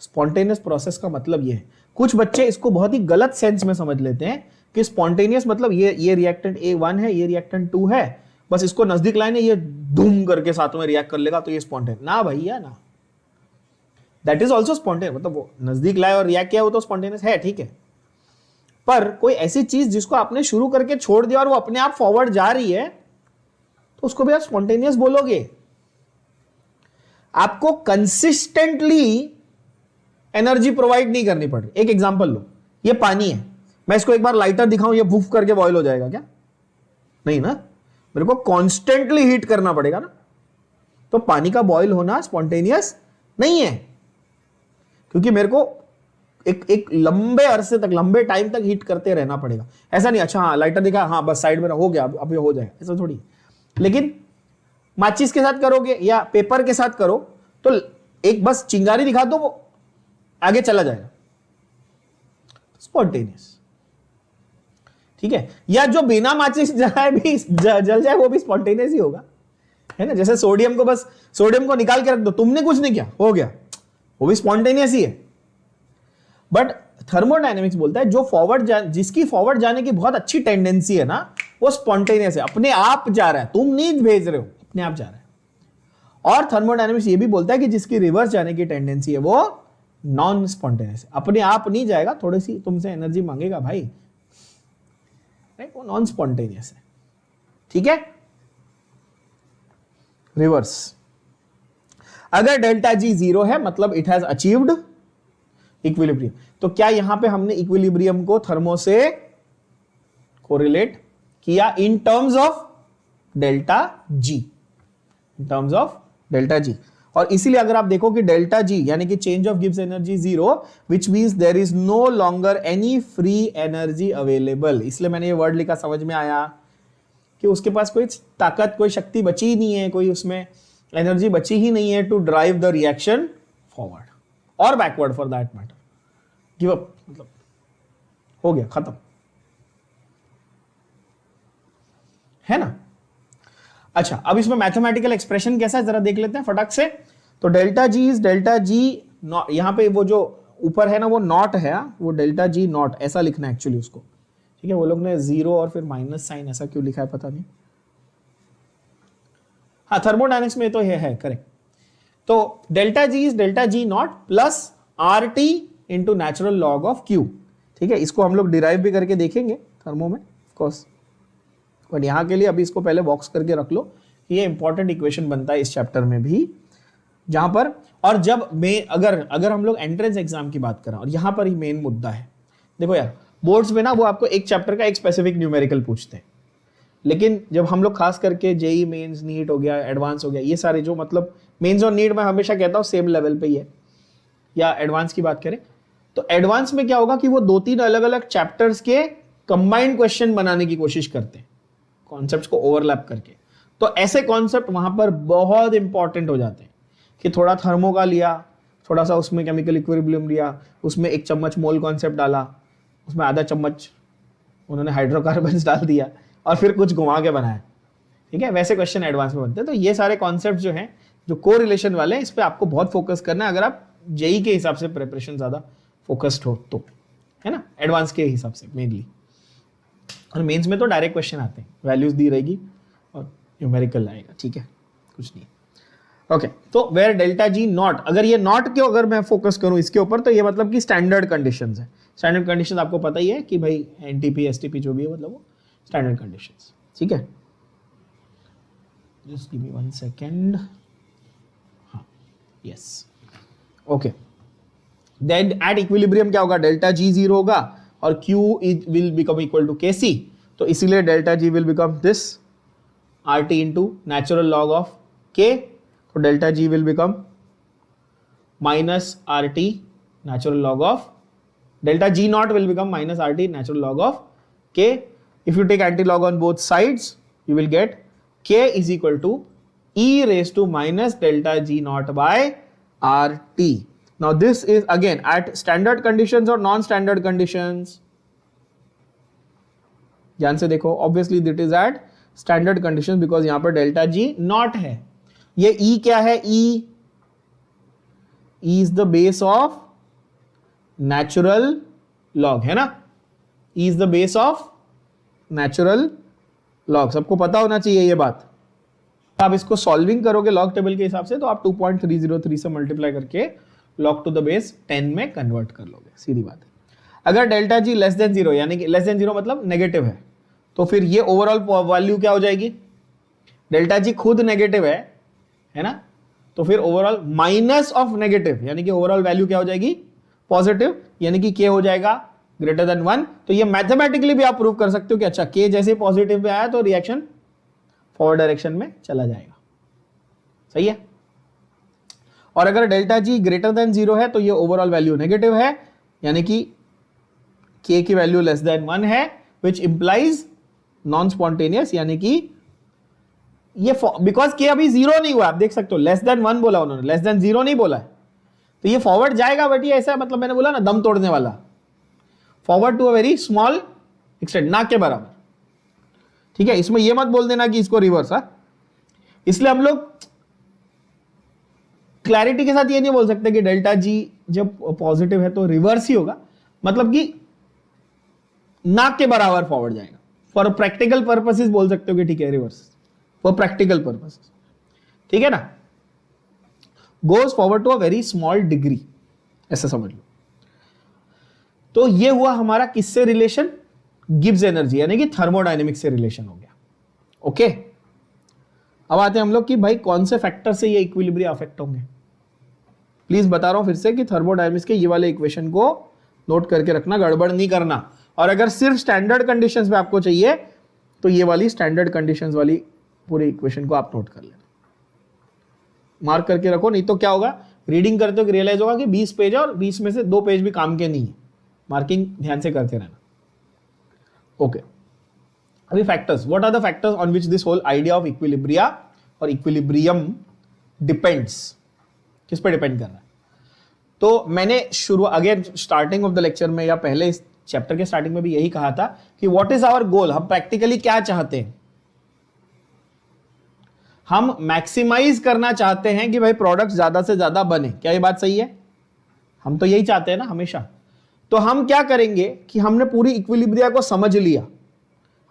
स्पॉन्टेनियस प्रोसेस का मतलब यह है। कुछ बच्चे इसको बहुत ही गलत सेंस में समझ लेते हैं कि स्पॉन्टेनियस मतलब ये रिएक्टेंट A1 है, ये रिएक्टेंट 2 है, बस इसको नजदीक लाने, ये धूम करके साथ में रिएक्ट कर लेगा तो ये स्पॉन्टेनियस। ना भैया ना, दैट इज ऑल्सो स्पॉन्टेनियस। मतलब वो नजदीक लाए और रिएक्ट किया, वो तो स्पॉन्टेनियस है, ठीक है। पर कोई ऐसी चीज जिसको आपने शुरू करके छोड़ दिया और वो अपने आप फॉरवर्ड जा रही है, तो उसको भी आप स्पॉन्टेनियस बोलोगे। आपको कंसिस्टेंटली एनर्जी प्रोवाइड नहीं करनी पड़ रही। एक एग्जांपल लो, ये पानी है, मैं इसको एक बार लाइटर दिखाऊं, ये वुफ करके बॉयल हो जाएगा क्या? नहीं ना, मेरे को कॉन्स्टेंटली हीट करना पड़ेगा ना। तो पानी का बॉयल होना स्पॉन्टेनियस नहीं है, क्योंकि मेरे को एक लंबे अरसे तक, लंबे टाइम तक हीट करते रहना पड़ेगा। ऐसा नहीं अच्छा हाँ लाइटर दिखा, हाँ बस साइड में हो गया, अब ये हो जाएगा, ऐसा थोड़ी। लेकिन माचिस के साथ करोगे या पेपर के साथ करो तो एक बस चिंगारी दिखा दो, वो आगे चला जाएगा, स्पॉन्टेनियस, ठीक है। या जो बिना माचिस जलाए भी जल जाए, वो भी स्पॉन्टेनियस ही होगा, है ना। जैसे सोडियम को, बस सोडियम को निकाल के रख दो, तुमने कुछ नहीं किया, हो गया, वो भी स्पॉन्टेनियस ही है। बट थर्मोडायनेमिक्स बोलता है जो जिसकी फॉरवर्ड जाने की बहुत अच्छी टेंडेंसी है ना, वो स्पॉन्टेनियस है, अपने आप जा रहा है, तुम नहीं भेज रहे हो, अपने आप जा रहा है। और थर्मोडायनेमिक्स ये भी बोलता है कि जिसकी रिवर्स जाने की टेंडेंसी है वो नॉन स्पॉन्टेनियस है, अपने आप नहीं जाएगा, थोड़ी सी तुमसे एनर्जी मांगेगा भाई, राइट, वो नॉन स्पॉन्टेनियस है, ठीक है। रिवर्स, अगर डेल्टा जी 0 है मतलब इट हैज अचीव्ड इक्विलिब्रियम। तो क्या यहां पे हमने इक्विलिब्रियम को थर्मो से कोरिलेट किया इन terms of delta G, in terms of delta G. और इसीलिए अगर आप देखो कि डेल्टा जी यानी कि change of Gibbs energy 0, which means there is no longer any free energy available. इसलिए मैंने ये वर्ड लिखा, समझ में आया कि उसके पास कोई ताकत, कोई शक्ति बची ही नहीं है, कोई उसमें एनर्जी बची ही नहीं है to drive the reaction forward और backward for that matter. Give up, मतलब हो गया, खत्म, है ना। अच्छा, अब इसमें मैथमेटिकल एक्सप्रेशन कैसा है जरा देख लेते हैं फटाक से। तो delta G is delta G, यहां पे वो जो ऊपर है ना वो नॉट है, वो डेल्टा जी नॉट ऐसा लिखना है एक्चुअली उसको, ठीक है। वो लोग ने 0 और फिर माइनस साइन ऐसा क्यों लिखा है पता नहीं। हाँ, थर्मोडायनेमिक्स में तो ये है करेक्ट। तो delta G is delta G not plus R T into natural log of Q, ठीक है। इसको हम लोग डिराइव भी करके देखेंगे थर्मो में ऑफ कोर्स, बट यहां के लिए अभी इसको पहले बॉक्स करके रख लो। ये इंपॉर्टेंट इक्वेशन बनता है इस चैप्टर में भी, जहां पर, और जब मैं अगर हम लोग एंट्रेंस एग्जाम की बात करें, और यहां पर ही मेन मुद्दा है। देखो यार, बोर्ड्स में ना वो आपको एक चैप्टर का एक स्पेसिफिक न्यूमेरिकल पूछते हैं, लेकिन जब हम लोग खास करके जेई मेंस, नीट हो गया, एडवांस हो गया, ये सारे जो मतलब मेंस और नीट में हमेशा कहता हूँ सेम लेवल पे ही है, या एडवांस की बात करें तो एडवांस में क्या होगा कि वो 2-3 अलग अलग चैप्टर्स के कंबाइंड क्वेश्चन बनाने की कोशिश करते हैं, कॉन्सेप्ट्स को ओवरलैप करके। तो ऐसे कॉन्सेप्ट वहां पर बहुत इंपॉर्टेंट हो जाते हैं कि थोड़ा थर्मो का लिया, थोड़ा सा उसमें केमिकल इक्विलिब्रियम लिया, उसमें 1 चम्मच मोल कॉन्सेप्ट डाला, उसमें आधा चम्मच उन्होंने हाइड्रोकार्बन्स डाल दिया और फिर कुछ घुमा के बनाया, ठीक है। वैसे क्वेश्चन एडवांस में बनते हैं। तो ये सारे कॉन्सेप्ट जो हैं, जो को रिलेशन वाले हैं, इस पर आपको बहुत फोकस करना है अगर आप जेई के हिसाब से प्रिपरेशन ज्यादा फोकस्ड हो तो, है ना, एडवांस के हिसाब से मेनली। और मेंस में तो डायरेक्ट क्वेश्चन आते हैं, वैल्यूज दी रहेगी और न्यूमेरिकल आएगा, ठीक है, कुछ नहीं। ओके, तो वेयर डेल्टा जी नॉट, अगर ये नॉट क्यों अगर मैं फोकस करूं इसके ऊपर, तो ये मतलब कि स्टैंडर्ड कंडीशंस है। स्टैंडर्ड कंडीशंस आपको पता ही है कि भाई एनटीपी एसटीपी जो भी है, मतलब वो स्टैंडर्ड कंडीशंस, ठीक है। Just give me 1 second. हाँ, yes, okay. Then at equilibrium क्या होगा, डेल्टा जी 0 होगा और Q will become equal to KC, तो इसीलिए delta G will become this RT into natural log of K. So delta G will become minus RT natural log of delta G naught will become minus RT natural log of K. If you take anti-log on both sides, you will get K is equal to e raised to minus delta G naught by RT. Now this is again at standard conditions or non-standard conditions. ध्यान से देखो, obviously this is at standard condition because यहां पर डेल्टा जी नॉट है. ये ई क्या है? E is the base of natural log, है ना? E is the base of natural log. सबको पता होना चाहिए ये बात. आप इसको सॉल्विंग करोगे लॉग टेबल के हिसाब से तो आप 2.303 से मल्टीप्लाई करके लॉग टू द बेस 10 में कन्वर्ट कर लोगे. सीधी बात है. अगर delta G less than zero, यानी कि लेस देन जीरो मतलब नेगेटिव है, तो फिर ये ओवरऑल वैल्यू क्या हो जाएगी? डेल्टा जी खुद नेगेटिव है ना? तो फिर ओवरऑल माइनस ऑफ नेगेटिव, यानी कि ओवरऑल वैल्यू क्या हो जाएगी? पॉजिटिव, यानी कि के हो जाएगा ग्रेटर देन 1. तो ये मैथमेटिकली भी आप प्रूव कर सकते हो कि अच्छा के जैसे पॉजिटिव पे आया तो रिएक्शन फॉरवर्ड डायरेक्शन में चला जाएगा. सही है. और अगर delta G greater than zero है तो ये ओवरऑल वैल्यू नेगेटिव है, यानी कि के की वैल्यू लेस देन 1 है, विच इंप्लाइज नॉन स्पॉन्टेनियस, यानी कि ये बिकॉज के अभी जीरो नहीं हुआ. आप देख सकते हो लेस देन 1 बोला उन्होंने, लेस देन जीरो नहीं बोला है. तो ये फॉरवर्ड जाएगा, बट ये ऐसा मतलब मैंने बोला ना दम तोड़ने वाला, forward to a very small extent, ना के बराबर. ठीक है. इसमें ये मत बोल देना कि इसको रिवर्स है. इसलिए हम लोग क्लैरिटी के साथ ये नहीं बोल सकते कि डेल्टा जी जब पॉजिटिव है तो रिवर्स ही होगा, मतलब कि ना के बराबर फॉरवर्ड जाएगा. फॉर प्रैक्टिकल पर्पसेस बोल सकते हो कि ठीक है रिवर्स, फॉर प्रैक्टिकल पर्पसेस. ठीक है ना? Goes forward to a very small degree, ऐसा समझ लो. तो ये हुआ हमारा किससे रिलेशन? गिब्स एनर्जी, यानी कि थर्मोडायनेमिक्स से रिलेशन हो गया. ओके. अब आते हैं हम लोग कि भाई कौन से फैक्टर से ये इक्विलिब्रियम अफेक्ट होंगे. प्लीज बता रहा हूं फिर से कि थर्मोडायनेमिक्स के ये वाले इक्वेशन को नोट करके रखना, गड़बड़ नहीं करना. और अगर सिर्फ स्टैंडर्ड कंडीशंस में आपको चाहिए तो ये वाली स्टैंडर्ड कंडीशंस वाली पूरी इक्वेशन को आप नोट कर लेना, मार्क करके रखो. नहीं तो क्या होगा, रीडिंग करते हो रियलाइज होगा कि 20 पेज और 20 में से 2 पेज भी काम के नहीं है. मार्किंग ध्यान से करते रहना. ओके. अभी factors, what are the factors on which this whole idea of equilibria और इक्विलिब्रियम डिपेंड्स. किस पे डिपेंड कर रहा है? तो मैंने शुरू again starting of the lecture में या पहले इस चैप्टर के स्टार्टिंग में भी यही कहा था कि व्हाट इज आवर गोल. हम प्रैक्टिकली क्या चाहते हैं? हम मैक्सिमाइज करना चाहते हैं कि भाई प्रोडक्ट ज्यादा से ज्यादा बने. क्या ये बात सही है? हम तो यही चाहते हैं ना हमेशा. तो हम क्या करेंगे कि हमने पूरी इक्विलिब्रिया को समझ लिया,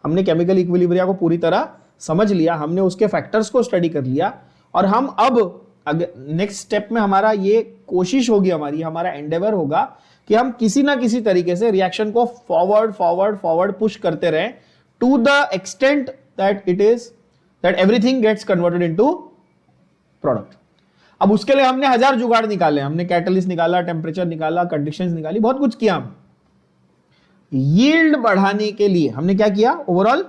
हमने केमिकल इक्विलिब्रिया को पूरी तरह समझ लिया, हमने उसके फैक्टर्स को स्टडी कर लिया, और हम अब नेक्स्ट स्टेप में हमारा ये कोशिश होगी, हमारा एंडेवर होगा कि हम किसी ना किसी तरीके से रिएक्शन को फॉरवर्ड पुश करते रहें to the extent that everything gets converted into product. अब उसके लिए हमने 1000 जुगाड़ निकाले, हमने कैटलिस्ट निकाला, टेम्परेचर निकाला, कंडीशंस निकाली, बहुत कुछ किया. हम यील्ड बढ़ाने के लिए हमने क्या किया? Overall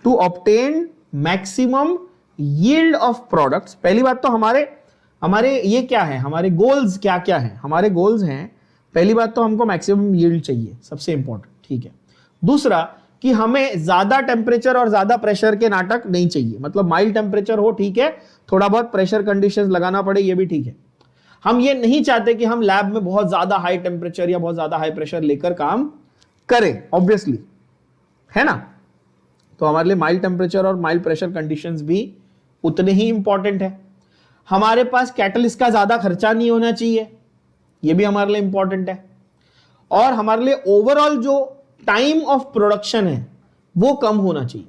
to obtain maximum yield of products. पहली बात तो हमारे ये क्या है, हमारे गोल्स क्या क्या हैं? हमारे गोल्स हैं, पहली बात तो हमको मैक्सिमम यील्ड चाहिए, सबसे इंपॉर्टेंट. ठीक है. दूसरा कि हमें ज्यादा टेम्परेचर और ज्यादा प्रेशर के नाटक नहीं चाहिए, मतलब माइल्ड टेम्परेचर हो ठीक है, थोड़ा बहुत प्रेशर कंडीशंस लगाना पड़े ये भी ठीक है. हम ये नहीं चाहते कि हम लैब में बहुत ज्यादा हाई टेम्परेचर या बहुत ज्यादा हाई प्रेशर लेकर काम करें, ऑब्वियसली, है ना? तो हमारे लिए माइल्ड टेम्परेचर और माइल्ड प्रेशर कंडीशंस भी उतने ही इंपॉर्टेंट है. हमारे पास कैटलिस्ट का ज्यादा खर्चा नहीं होना चाहिए, ये भी हमारे लिए इंपॉर्टेंट है. और हमारे लिए ओवरऑल जो टाइम ऑफ प्रोडक्शन है वो कम होना चाहिए.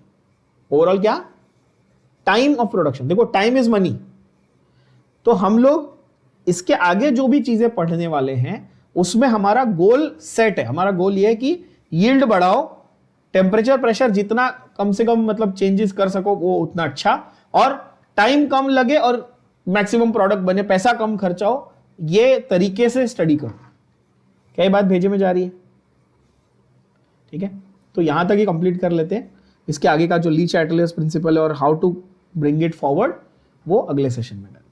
ओवरऑल क्या? Time of production. देखो टाइम इज मनी. तो हम लोग इसके आगे जो भी चीजें पढ़ने वाले हैं उसमें हमारा गोल सेट है. हमारा गोल ये है कि यील्ड बढ़ाओ, टेम्परेचर प्रेशर जितना कम से कम मतलब चेंजेस कर सको वो उतना अच्छा, और टाइम कम लगे और मैक्सिमम प्रोडक्ट बने, पैसा कम खर्चा हो, ये तरीके से स्टडी करो. क्या ये बात भेजे में जा रही है? ठीक है. तो यहां तक ही कंप्लीट कर लेते हैं. इसके आगे का जो ली चार्टेलियस प्रिंसिपल है और how to bring it forward वो अगले सेशन में करें।